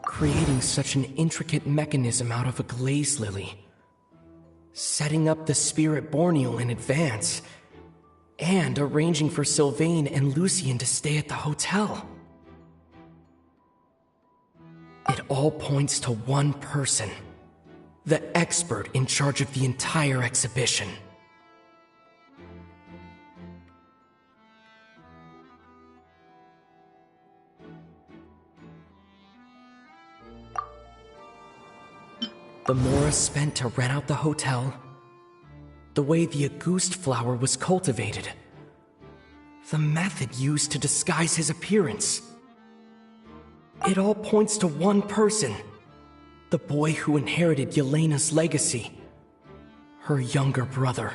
Creating such an intricate mechanism out of a glaze lily, setting up the Spirit Borneal in advance, and arranging for Sylvain and Lucien to stay at the hotel. It all points to one person, the expert in charge of the entire exhibition. The mora spent to rent out the hotel, the way the Auguste flower was cultivated, the method used to disguise his appearance. It all points to one person, the boy who inherited Yelena's legacy, her younger brother.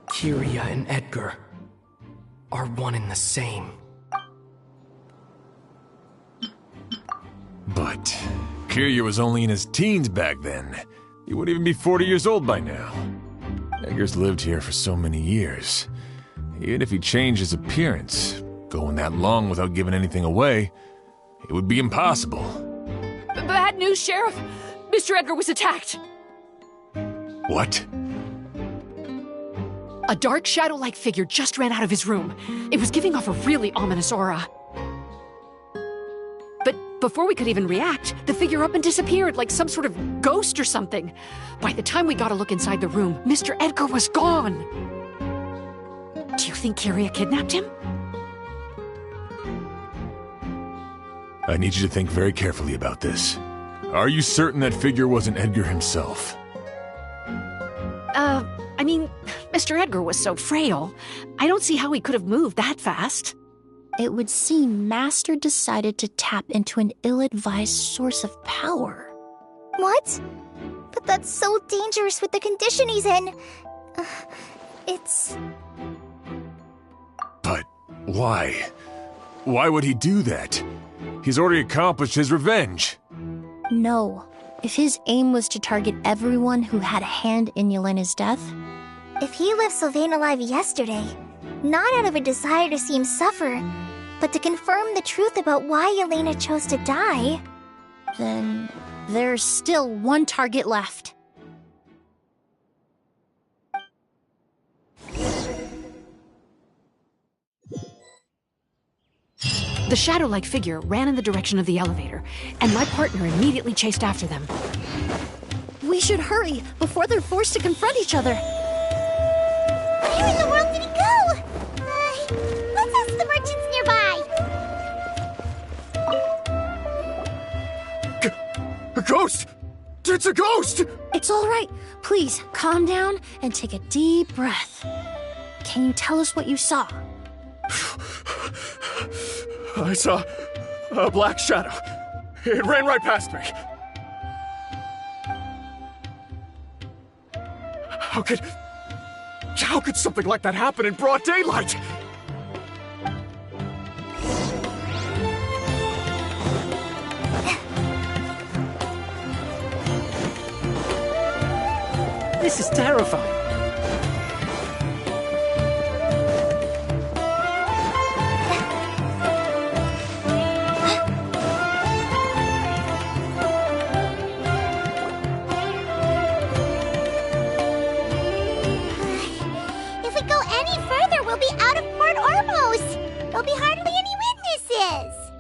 Kyria and Edgar are one and the same. But Kyria was only in his teens back then. He wouldn't even be 40 years old by now. Edgar's lived here for so many years. Even if he changed his appearance, going that long without giving anything away, it would be impossible. Bad news, Sheriff! Mr. Edgar was attacked! What? A dark shadow-like figure just ran out of his room. It was giving off a really ominous aura. But before we could even react, the figure up and disappeared like some sort of ghost or something. By the time we got a look inside the room, Mr. Edgar was gone. Do you think Kyria kidnapped him? I need you to think very carefully about this. Are you certain that figure wasn't Edgar himself? I mean, Mr. Edgar was so frail. I don't see how he could have moved that fast. it would seem Master decided to tap into an ill-advised source of power. What? But that's so dangerous with the condition he's in. It's... But why? Why would he do that? He's already accomplished his revenge. No. If his aim was to target everyone who had a hand in Yelena's death... If he left Sylvain alive yesterday, not out of a desire to see him suffer, but to confirm the truth about why Yelena chose to die... Then there's still one target left. The shadow-like figure ran in the direction of the elevator, and my partner immediately chased after them. We should hurry before they're forced to confront each other. Where in the world did he go? Let's ask the merchants nearby. A ghost! It's a ghost! It's all right. Please, calm down and take a deep breath. Can you tell us what you saw? I saw a black shadow. It ran right past me. How could something like that happen in broad daylight? This is terrifying. If we go any further, we'll be out of Port Ormos. There'll be hardly any witnesses.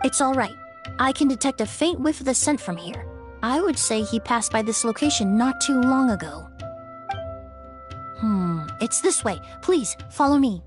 It's all right. I can detect a faint whiff of the scent from here. I would say he passed by this location not too long ago. It's this way. Please, follow me.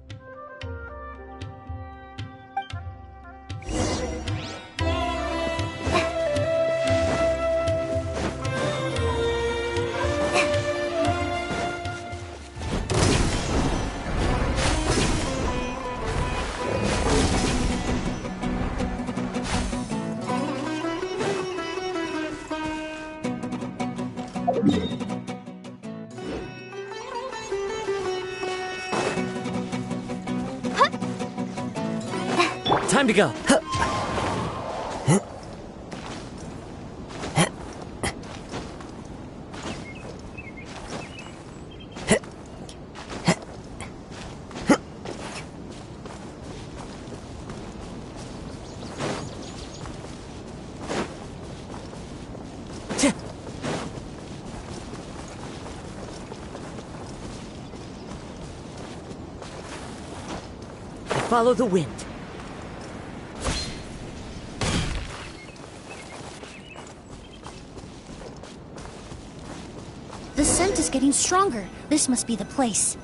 Time to go. Follow the wind. The scent is getting stronger. This must be the place.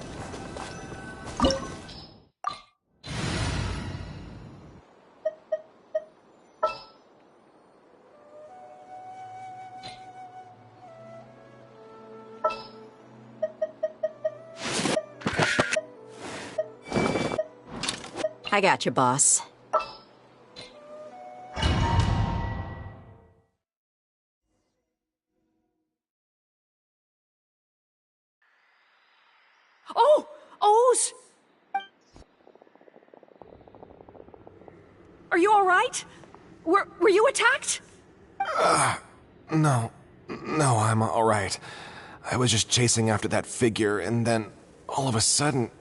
I got you, boss. Oh! Oz! Are you all right? Were you attacked? No, I'm all right. I was just chasing after that figure, and then all of a sudden,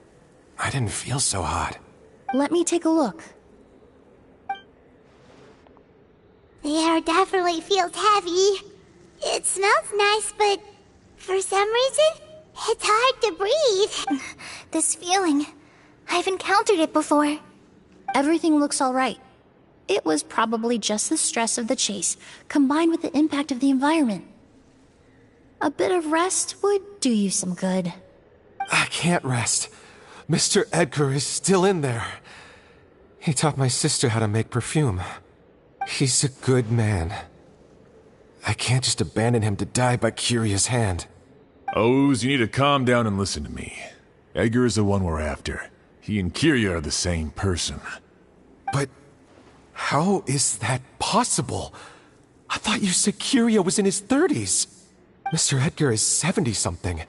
I didn't feel so hot. Let me take a look. The air definitely feels heavy. It smells nice, but for some reason, it's hard to breathe. This feeling, I've encountered it before. Everything looks all right. It was probably just the stress of the chase, combined with the impact of the environment. A bit of rest would do you some good. I can't rest. Mr. Edgar is still in there. He taught my sister how to make perfume. He's a good man. I can't just abandon him to die by Curia's hand. Oz, you need to calm down and listen to me. Edgar is the one we're after. He and Kyria are the same person. But how is that possible? I thought you said Kiria was in his 30s. Mr. Edgar is 70-something.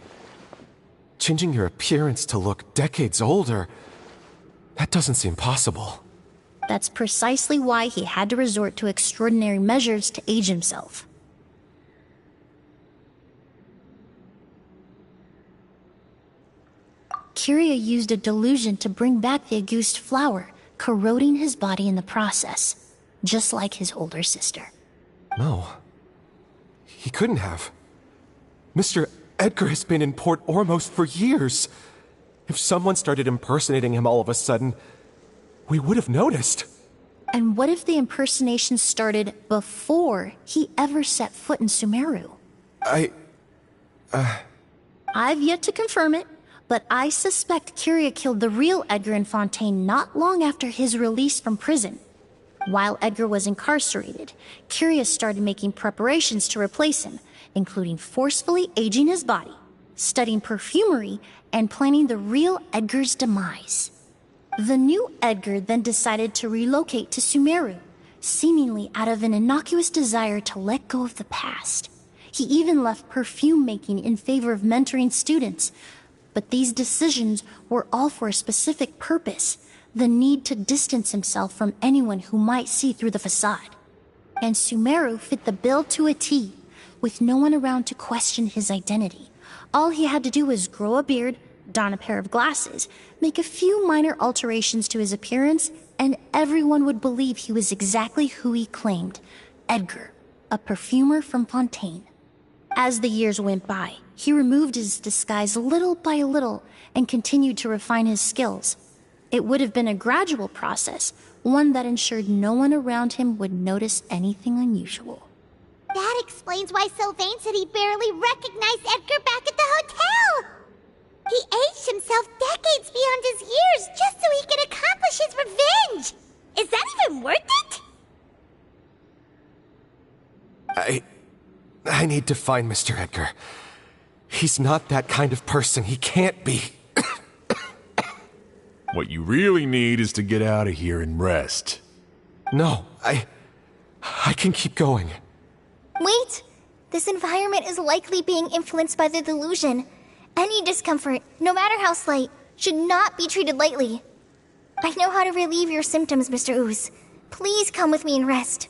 Changing your appearance to look decades older, that doesn't seem possible. That's precisely why he had to resort to extraordinary measures to age himself. Kiria used a delusion to bring back the Auguste flower, corroding his body in the process, just like his older sister. No. He couldn't have. Mr. Edgar has been in Port Ormos for years. If someone started impersonating him all of a sudden, we would have noticed. And what if the impersonation started before he ever set foot in Sumeru? I've yet to confirm it, but I suspect Kiria killed the real Edgar in Fontaine not long after his release from prison. While Edgar was incarcerated, Kiria started making preparations to replace him, including forcefully aging his body, studying perfumery, and planning the real Edgar's demise. The new Edgar then decided to relocate to Sumeru, seemingly out of an innocuous desire to let go of the past. He even left perfume making in favor of mentoring students. But these decisions were all for a specific purpose: the need to distance himself from anyone who might see through the facade. And Sumeru fit the bill to a T, with no one around to question his identity. All he had to do was grow a beard, don a pair of glasses, make a few minor alterations to his appearance, and everyone would believe he was exactly who he claimed: Edgar, a perfumer from Fontaine. As the years went by, he removed his disguise little by little and continued to refine his skills. It would have been a gradual process, one that ensured no one around him would notice anything unusual. That explains why Sylvain said he barely recognized Edgar back at the hotel! He aged himself decades beyond his years just so he could accomplish his revenge! Is that even worth it? I need to find Mr. Edgar. He's not that kind of person. He can't be. What you really need is to get out of here and rest. No, I can keep going. Wait! This environment is likely being influenced by the delusion. Any discomfort, no matter how slight, should not be treated lightly. I know how to relieve your symptoms, Mr. Ooze. Please come with me and rest.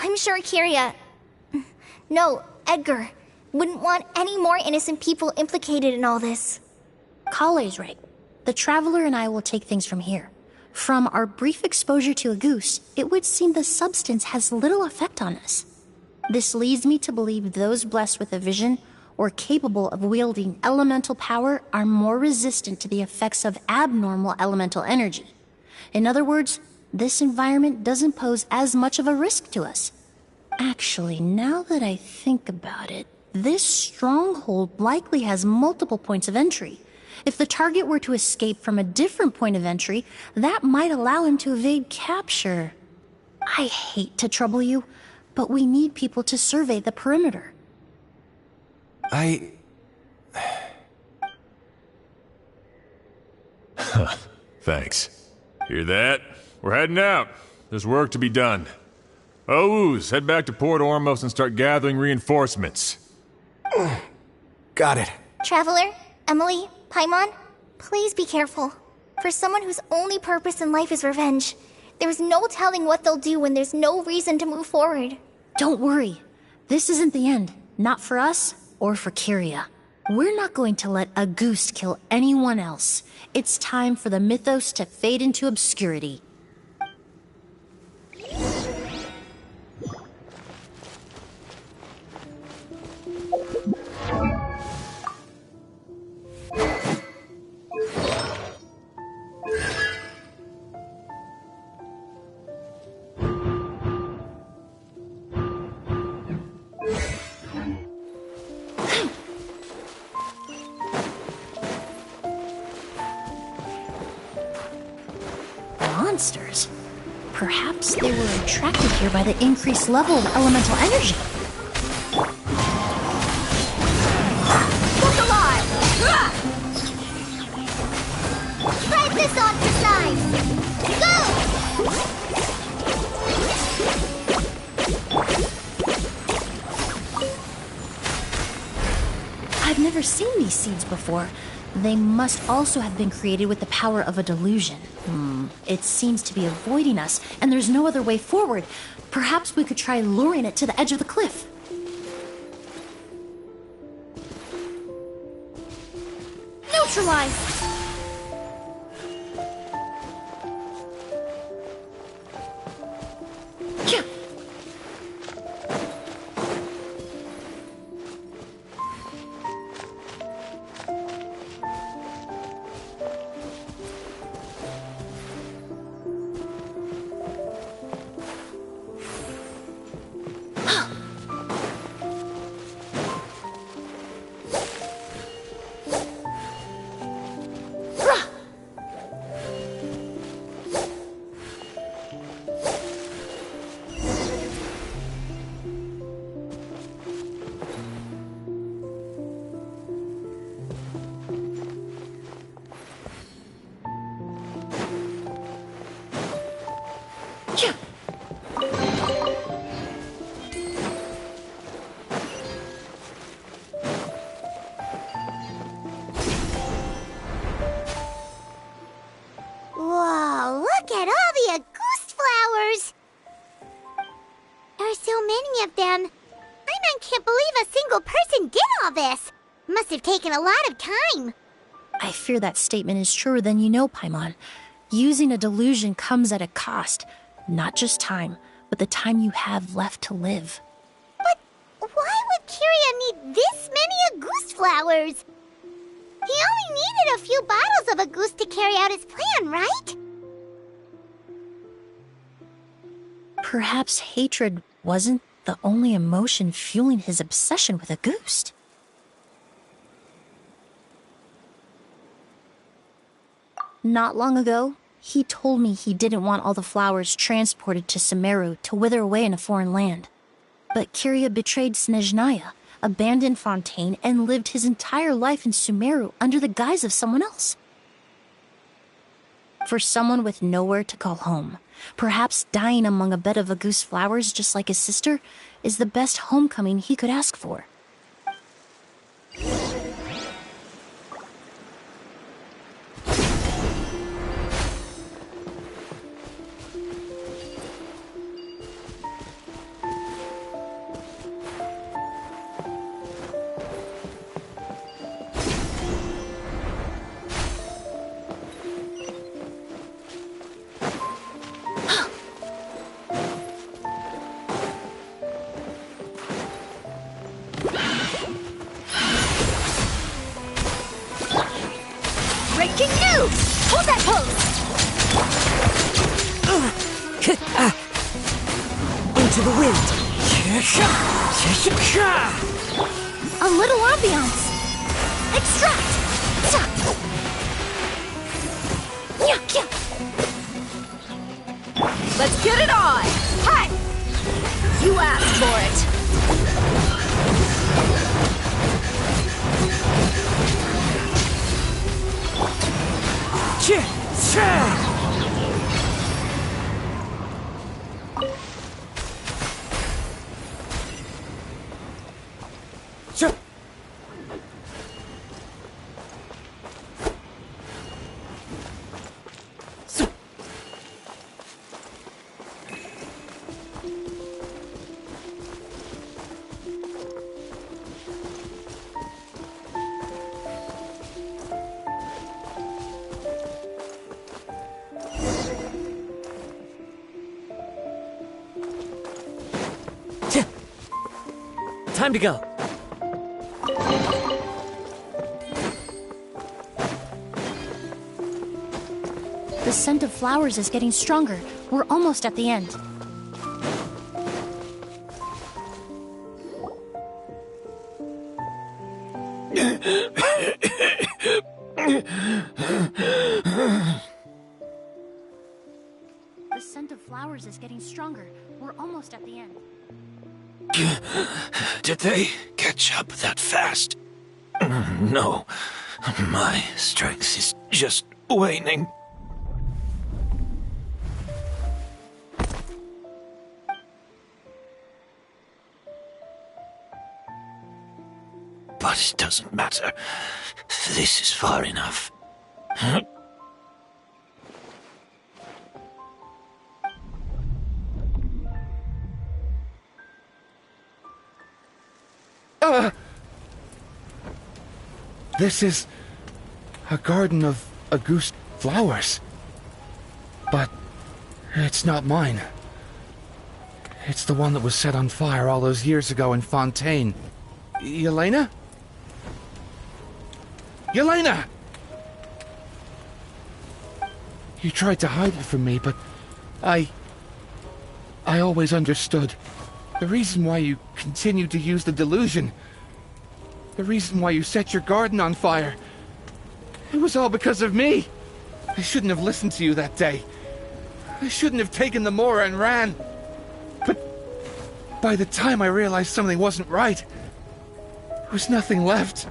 I'm sure Kiria... No, Edgar wouldn't want any more innocent people implicated in all this. Kale's right. The Traveler and I will take things from here. From our brief exposure to a goose, it would seem the substance has little effect on us. This leads me to believe those blessed with a vision or capable of wielding elemental power are more resistant to the effects of abnormal elemental energy. In other words, this environment doesn't pose as much of a risk to us. Actually, now that I think about it, this stronghold likely has multiple points of entry. If the target were to escape from a different point of entry, that might allow him to evade capture. I hate to trouble you, but we need people to survey the perimeter. Thanks. Hear that? We're heading out. There's work to be done. Ooze, head back to Port Ormos and start gathering reinforcements. Got it. Traveler, Emilie, Paimon, please be careful. For someone whose only purpose in life is revenge, there's no telling what they'll do when there's no reason to move forward. Don't worry. This isn't the end. Not for us or for Kiria. We're not going to let a goose kill anyone else. It's time for the mythos to fade into obscurity. Monsters. Perhaps they were attracted here by the increased level of elemental energy. Look alive! Try this on for size! these seeds before, they must also have been created with the power of a delusion. It seems to be avoiding us, and there's no other way forward. Perhaps we could try luring it to the edge of the cliff. Neutralize! Whoa, look at all the Auguste flowers! There are so many of them. I can't believe a single person did all this. Must have taken a lot of time. I fear that statement is truer than you know, Paimon. Using a delusion comes at a cost. Not just time, but the time you have left to live. But why would Kiria need this many Auguste flowers? He only needed a few bottles of Auguste to carry out his plan, right? Perhaps hatred wasn't the only emotion fueling his obsession with Auguste. Not long ago, he told me he didn't want all the flowers transported to Sumeru to wither away in a foreign land. But Kiria betrayed Snezhnaya, abandoned Fontaine, and lived his entire life in Sumeru under the guise of someone else. For someone with nowhere to call home, perhaps dying among a bed of Auguste flowers just like his sister is the best homecoming he could ask for. Breaking news! Hold that pose! Into the wind. A little ambiance. Extract! Let's get it on! Hi! You asked for it! Time to go. The scent of flowers is getting stronger. We're almost at the end. The scent of flowers is getting stronger. We're almost at the end. Did they catch up that fast? No. My strength is just waning. But it doesn't matter. This is far enough. This is a garden of Auguste flowers. But it's not mine. It's the one that was set on fire all those years ago in Fontaine. Yelena? Yelena! You tried to hide it from me, but I always understood. The reason why you continued to use the delusion, the reason why you set your garden on fire, it was all because of me. I shouldn't have listened to you that day. I shouldn't have taken the Mora and ran. But by the time I realized something wasn't right, there was nothing left.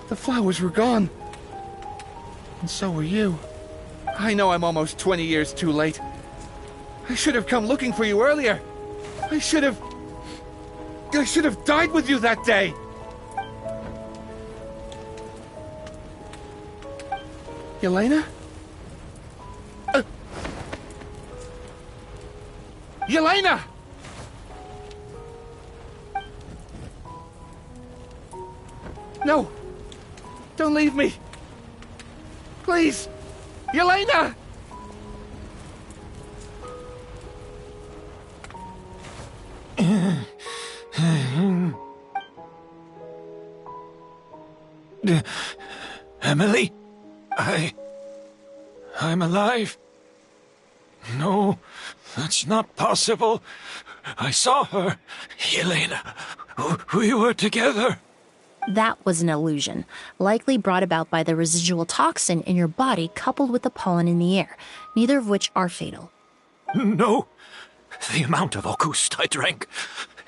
The flowers were gone. And so were you. I know I'm almost 20 years too late. I should have come looking for you earlier. I should have died with you that day. Yelena? Yelena! No! Don't leave me! Please! Yelena! Emilie? I'm alive. No, that's not possible. I saw her. Yelena, we were together. That was an illusion, likely brought about by the residual toxin in your body coupled with the pollen in the air, neither of which are fatal. No, the amount of Auguste I drank,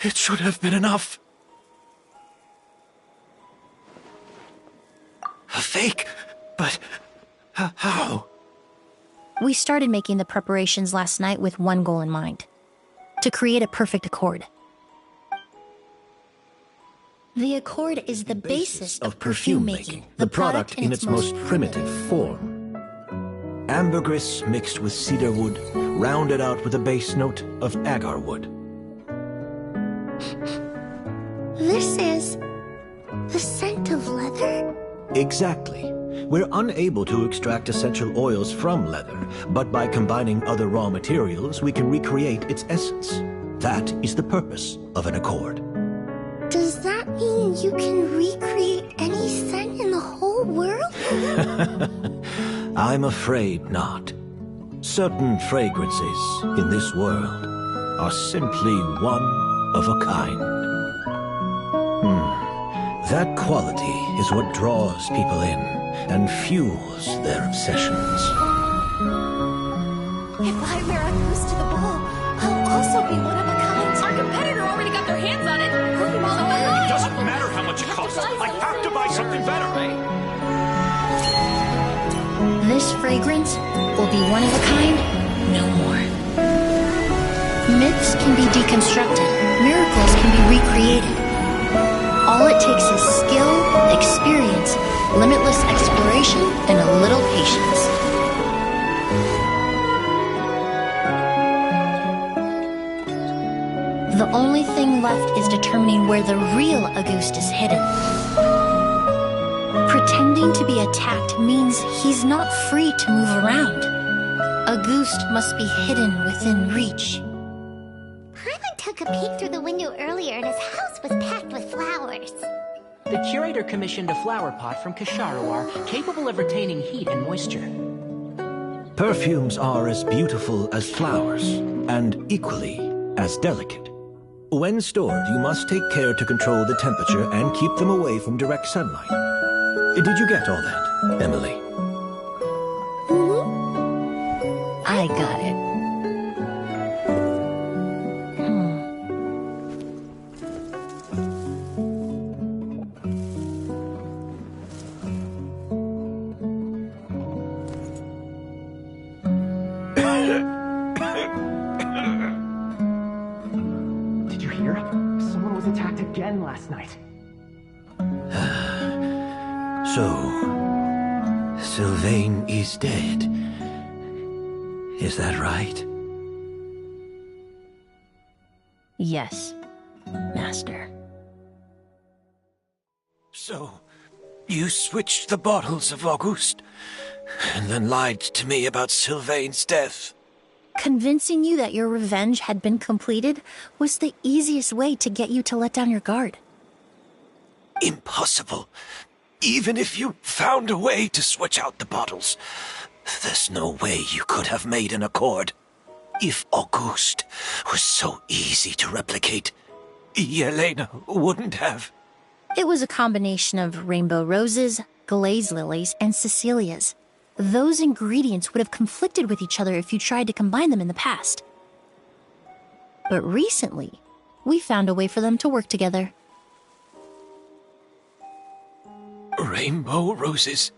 it should have been enough. A fake? But how? We started making the preparations last night with one goal in mind: to create a perfect accord. The accord is the basis of perfume making, the product in its most primitive form. Ambergris mixed with cedar wood, rounded out with a base note of agar wood. This is the scent of leather? Exactly. We're unable to extract essential oils from leather, but by combining other raw materials, we can recreate its essence. That is the purpose of an accord. Does that mean you can recreate any scent in the whole world? I'm afraid not. Certain fragrances in this world are simply one of a kind. That quality is what draws people in and fuels their obsessions. If I wear a goose to the ball, I'll also be one of a kind. Our competitor already got their hands on it. It doesn't matter how much it costs. I have to buy something better. This fragrance will be one of a kind, no more. Myths can be deconstructed, miracles can be recreated. All it takes is skill, experience, limitless exploration, and a little patience. The only thing left is determining where the real Auguste is hidden. Pretending to be attacked means he's not free to move around. Auguste must be hidden within reach. Paimon took a peek through the window earlier and his house was packed with flowers. The curator commissioned a flower pot from Kasharawar capable of retaining heat and moisture. Perfumes are as beautiful as flowers, and equally as delicate. When stored, you must take care to control the temperature and keep them away from direct sunlight. Did you get all that, Emilie? I got it. Did you hear? Someone was attacked again last night. So, Sylvain is dead. Is that right? Yes, Master. So, you switched the bottles of Auguste, and then lied to me about Sylvain's death. Convincing you that your revenge had been completed was the easiest way to get you to let down your guard. Impossible. Even if you found a way to switch out the bottles, there's no way you could have made an accord. If Auguste was so easy to replicate, Yelena wouldn't have. It was a combination of rainbow roses, glaze lilies, and Cecilias. Those ingredients would have conflicted with each other if you tried to combine them in the past. But recently, we found a way for them to work together. Rainbow roses,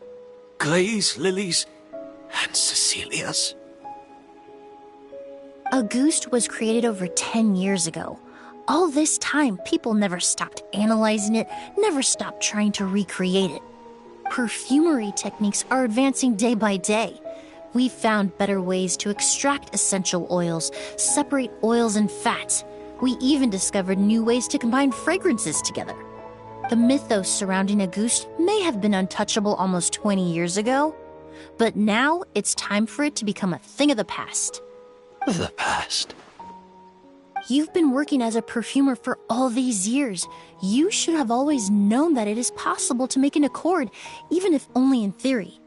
glaze lilies, and Cecilias. Auguste was created over 10 years ago. All this time, people never stopped analyzing it, never stopped trying to recreate it. Perfumery techniques are advancing day by day. We've found better ways to extract essential oils, separate oils and fats. We even discovered new ways to combine fragrances together. The mythos surrounding Auguste may have been untouchable almost 20 years ago, but now it's time for it to become a thing of the past. The past? You've been working as a perfumer for all these years. You should have always known that it is possible to make an accord, even if only in theory.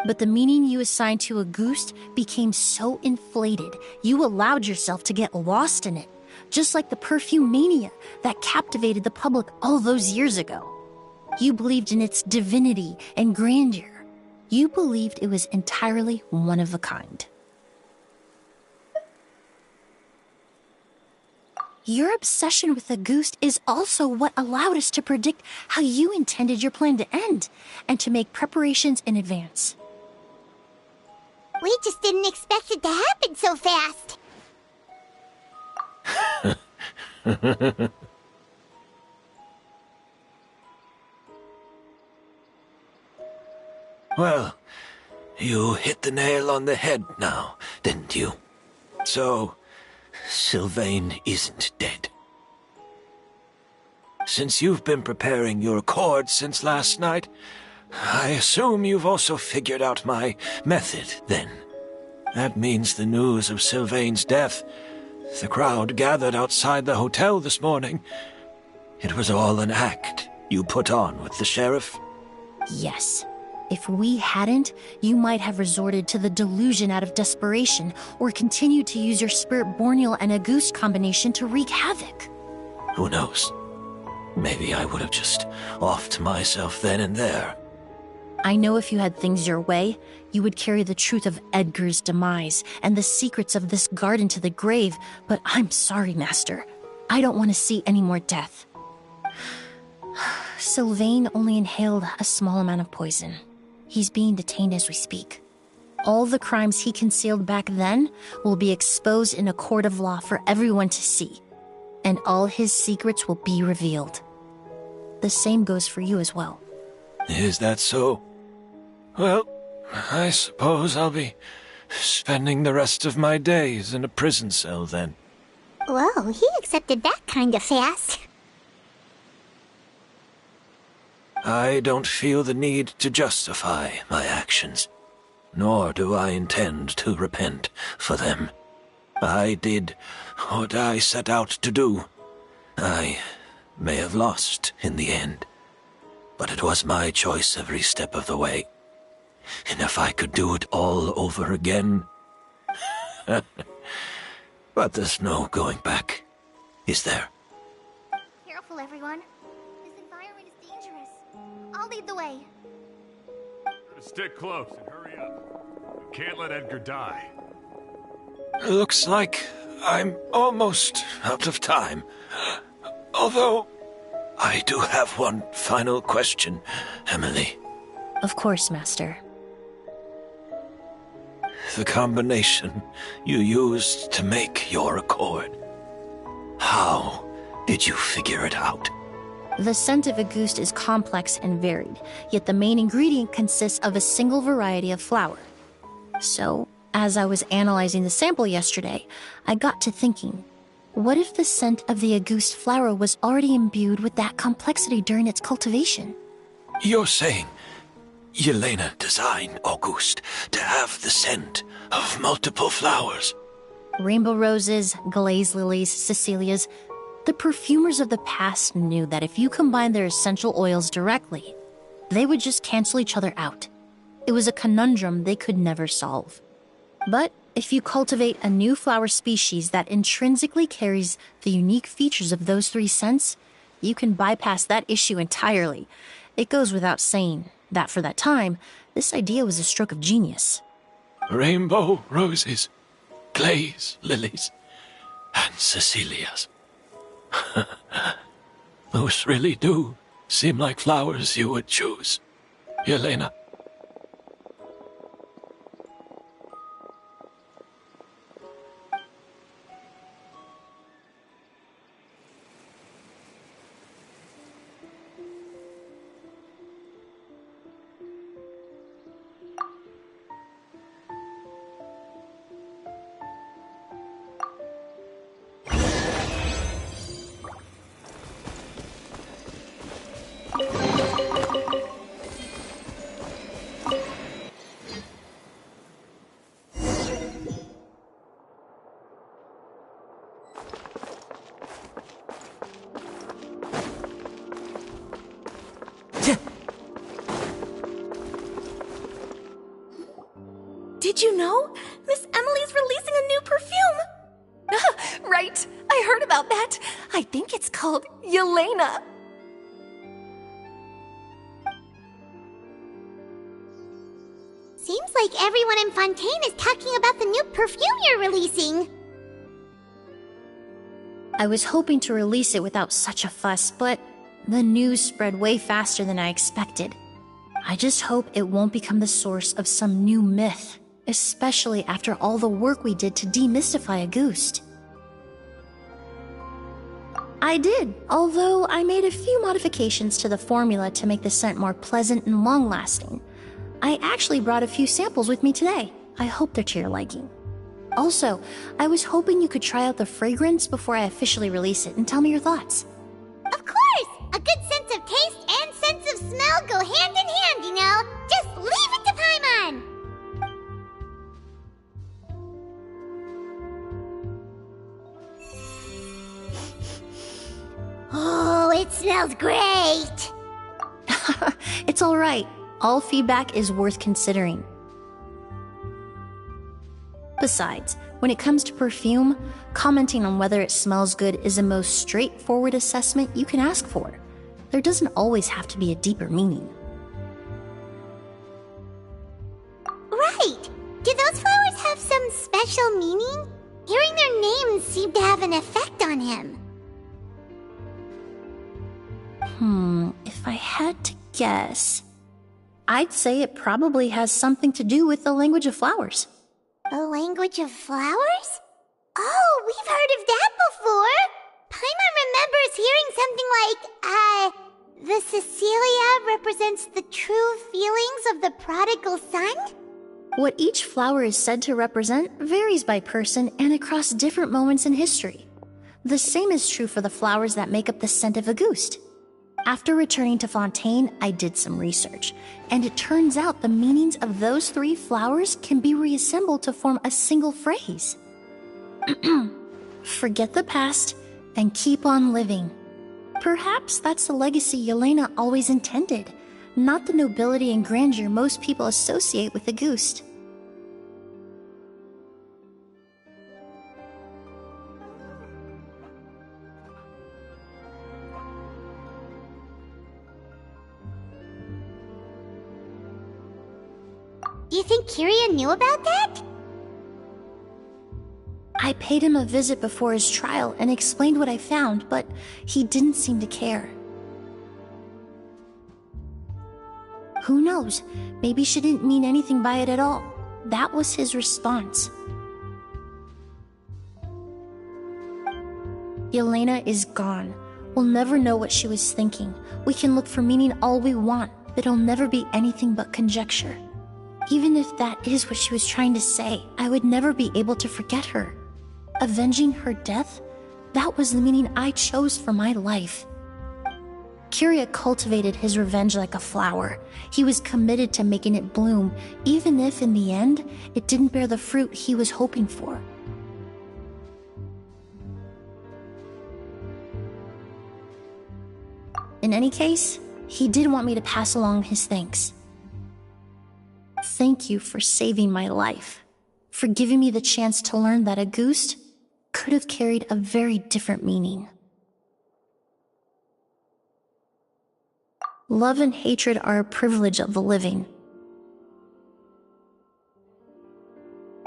But the meaning you assigned to Auguste became so inflated, you allowed yourself to get lost in it, just like the perfume mania that captivated the public all those years ago. You believed in its divinity and grandeur. You believed it was entirely one of a kind. Your obsession with Auguste is also what allowed us to predict how you intended your plan to end, and to make preparations in advance. We just didn't expect it to happen so fast. Well, you hit the nail on the head now, didn't you? So, Sylvain isn't dead. Since you've been preparing your accord since last night, I assume you've also figured out my method, then. That means the news of Sylvain's death, the crowd gathered outside the hotel this morning, it was all an act you put on with the sheriff? Yes. If we hadn't, you might have resorted to the delusion out of desperation, or continued to use your Spirit Borneal and Auguste combination to wreak havoc. Who knows? Maybe I would have just offed myself then and there. I know if you had things your way, you would carry the truth of Edgar's demise and the secrets of this garden to the grave, but I'm sorry, Master. I don't want to see any more death. Sylvain only inhaled a small amount of poison. He's being detained as we speak. All the crimes he concealed back then will be exposed in a court of law for everyone to see, and all his secrets will be revealed. The same goes for you as well. Is that so? Well, I suppose I'll be spending the rest of my days in a prison cell then. Whoa, he accepted that kind of fast. I don't feel the need to justify my actions, nor do I intend to repent for them. I did what I set out to do. I may have lost in the end, but it was my choice every step of the way. And if I could do it all over again... But there's no going back, is there? Careful, everyone. This environment is dangerous. I'll lead the way. Stick close and hurry up. You can't let Edgar die. Looks like I'm almost out of time. Although, I do have one final question, Emilie. Of course, Master. The combination you used to make your accord. How did you figure it out? The scent of Auguste is complex and varied, yet the main ingredient consists of a single variety of flower. So, as I was analyzing the sample yesterday, I got to thinking, what if the scent of the Auguste flower was already imbued with that complexity during its cultivation? You're saying Yelena designed Auguste to have the scent of multiple flowers? Rainbow roses, glaze lilies, Cecilias. The perfumers of the past knew that if you combined their essential oils directly, they would just cancel each other out. It was a conundrum they could never solve. But if you cultivate a new flower species that intrinsically carries the unique features of those three scents, you can bypass that issue entirely. It goes without saying that for that time, this idea was a stroke of genius. Rainbow roses, glaze lilies, and Cecilias. Those really do seem like flowers you would choose, Yelena. Did you know? Miss Emilie's releasing a new perfume! Right, I heard about that. I think it's called Yelena. Seems like everyone in Fontaine is talking about the new perfume you're releasing. I was hoping to release it without such a fuss, but the news spread way faster than I expected. I just hope it won't become the source of some new myth, especially after all the work we did to demystify Auguste. I did, although I made a few modifications to the formula to make the scent more pleasant and long-lasting. I actually brought a few samples with me today. I hope they're to your liking. Also, I was hoping you could try out the fragrance before I officially release it and tell me your thoughts. Of course! A good sense of taste and sense of smell go hand in hand, you know? Just leave it to Paimon! Oh, it smells great! It's alright. All feedback is worth considering. Besides, when it comes to perfume, commenting on whether it smells good is the most straightforward assessment you can ask for. There doesn't always have to be a deeper meaning. Right! Do those flowers have some special meaning? Hearing their names seemed to have an effect on him. If I had to guess, I'd say it probably has something to do with the language of flowers. The language of flowers? Oh, we've heard of that before! Paimon remembers hearing something like, the Cecilia represents the true feelings of the prodigal son? What each flower is said to represent varies by person and across different moments in history. The same is true for the flowers that make up the scent of Auguste. After returning to Fontaine, I did some research, and it turns out the meanings of those three flowers can be reassembled to form a single phrase. Forget the past and keep on living. Perhaps that's the legacy Yelena always intended, not the nobility and grandeur most people associate with Auguste. Do you think Kiria knew about that? I paid him a visit before his trial and explained what I found, but he didn't seem to care. Who knows? Maybe she didn't mean anything by it at all. That was his response. Yelena is gone. We'll never know what she was thinking. We can look for meaning all we want, but it'll never be anything but conjecture. Even if that is what she was trying to say, I would never be able to forget her. Avenging her death? That was the meaning I chose for my life. Kiria cultivated his revenge like a flower. He was committed to making it bloom, even if in the end, it didn't bear the fruit he was hoping for. In any case, he did want me to pass along his thanks. Thank you for saving my life, for giving me the chance to learn that a ghost could have carried a very different meaning. Love and hatred are a privilege of the living.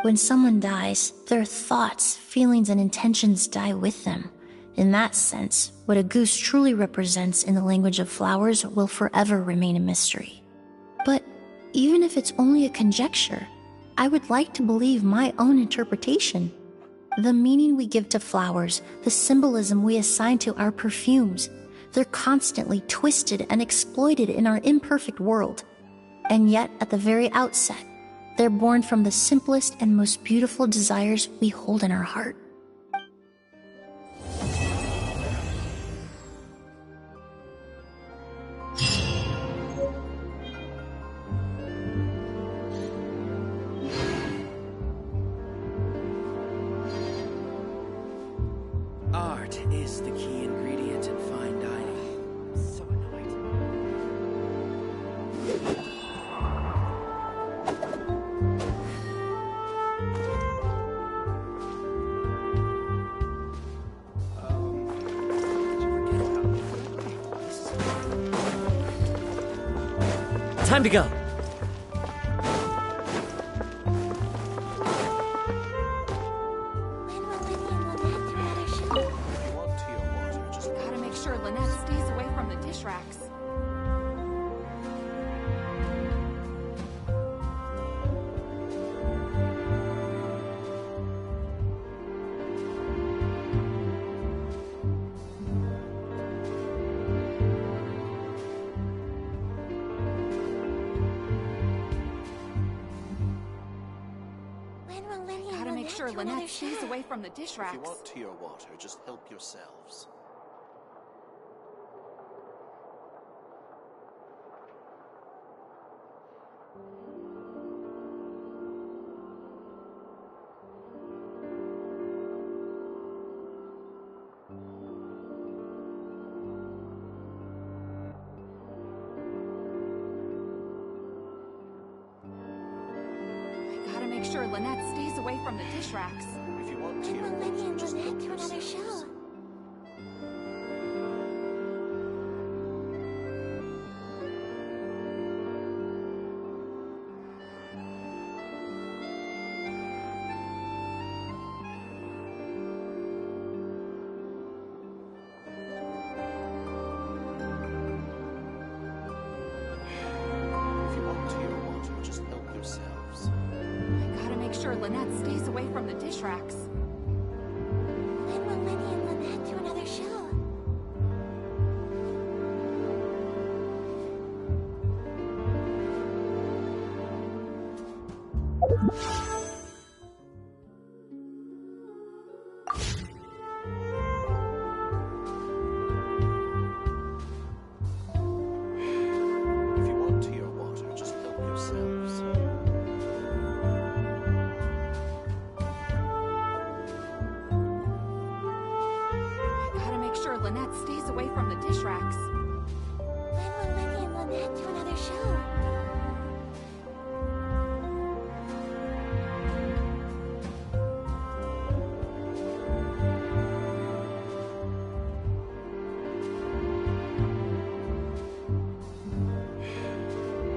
When someone dies, their thoughts, feelings, and intentions die with them. In that sense, what a goose truly represents in the language of flowers will forever remain a mystery. But even if it's only a conjecture, I would like to believe my own interpretation. The meaning we give to flowers, the symbolism we assign to our perfumes, they're constantly twisted and exploited in our imperfect world. And yet, at the very outset, they're born from the simplest and most beautiful desires we hold in our heart. Art is the key ingredient in fine dining. I'm so annoyed. Time to go. Gotta make sure Lynette stays away from the dish racks. Gotta make sure Lynette stays away from the dish racks. If you want tea or water, just help yourselves. Gotta make sure Lynette stays away from the dish racks. If you want tea or water, just help yourselves. If you want tea or water, just help yourselves. Gotta make sure Lynette stays away from the dish racks. When will Lenny and Lynette do another show? If you want tea or water, just help yourselves. Gotta make sure Lynette stays away from the dish racks. When will Lenny and Lynette do another show?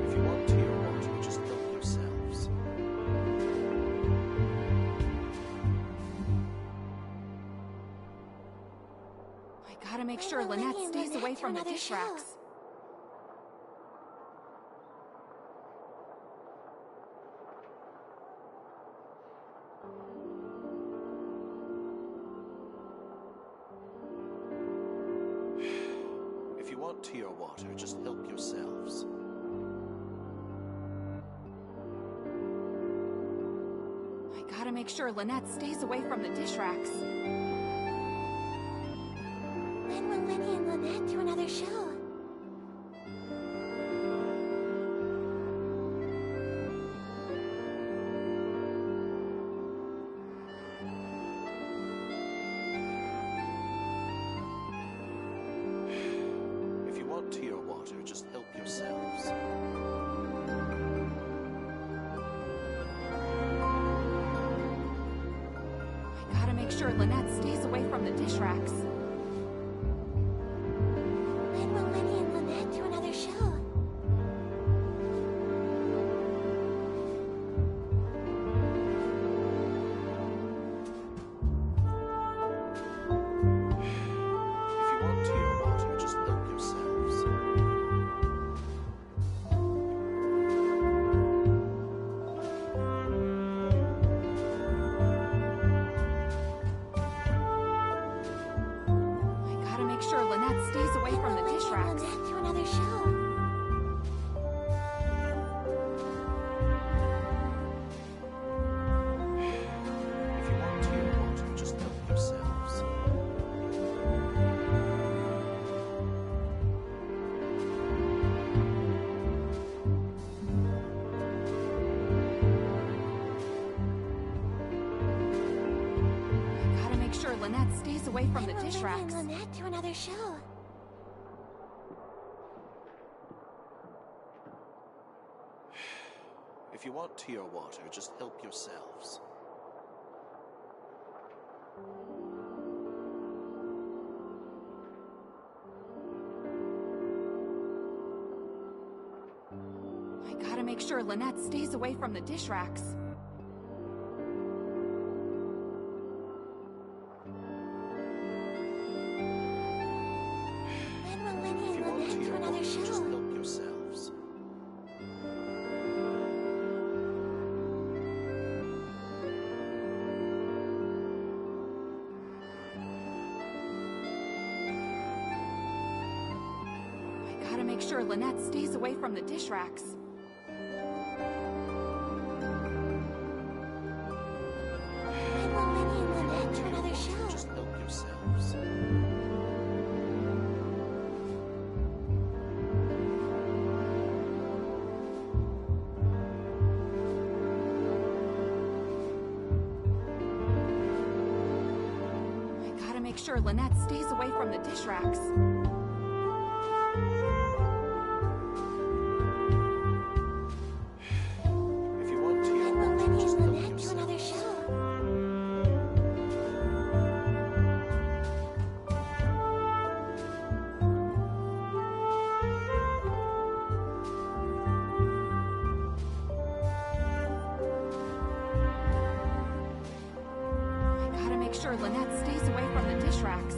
If you want tea or water, just help yourselves. Gotta make sure Lynette stays away from the dish racks. want to your water, just help yourselves. I gotta make sure Lynette stays away from the dish racks. When will Lenny and Lynette do another show? If you want to your water, just help yourselves. I gotta make sure Lynette stays away from the dish racks. When will Lenny and Lynette do another show? If you want to your water, just help yourselves. I gotta make sure Lynette stays away from the dish racks. Lynette do another show? If you want to your water, just help yourselves. I gotta make sure Lynette stays away from the When will dish Lenny racks. and Lynette do another show? If you want to your water, just help yourselves. I gotta make sure Lynette stays away from the dish racks. When will Lenny If and you want to Lynette do your another water, just show? help yourselves. I gotta make sure Lynette stays away from the dish racks. When will Lenny and Lynette do another show? Just help yourselves. I gotta make sure Lynette stays away from the dish racks. If you want to your When will water, Lenny just and help Lynette do another yourselves. show? I gotta make sure Lynette stays away from the dish racks.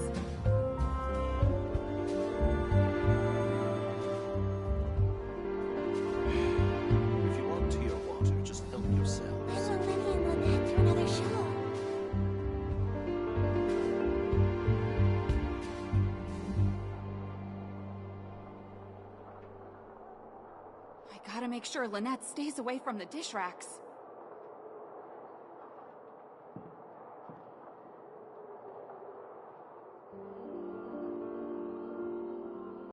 If you want to your water, just help When yourselves. will Lenny and Lynette do another show? I gotta make sure Lynette stays away from the dish racks.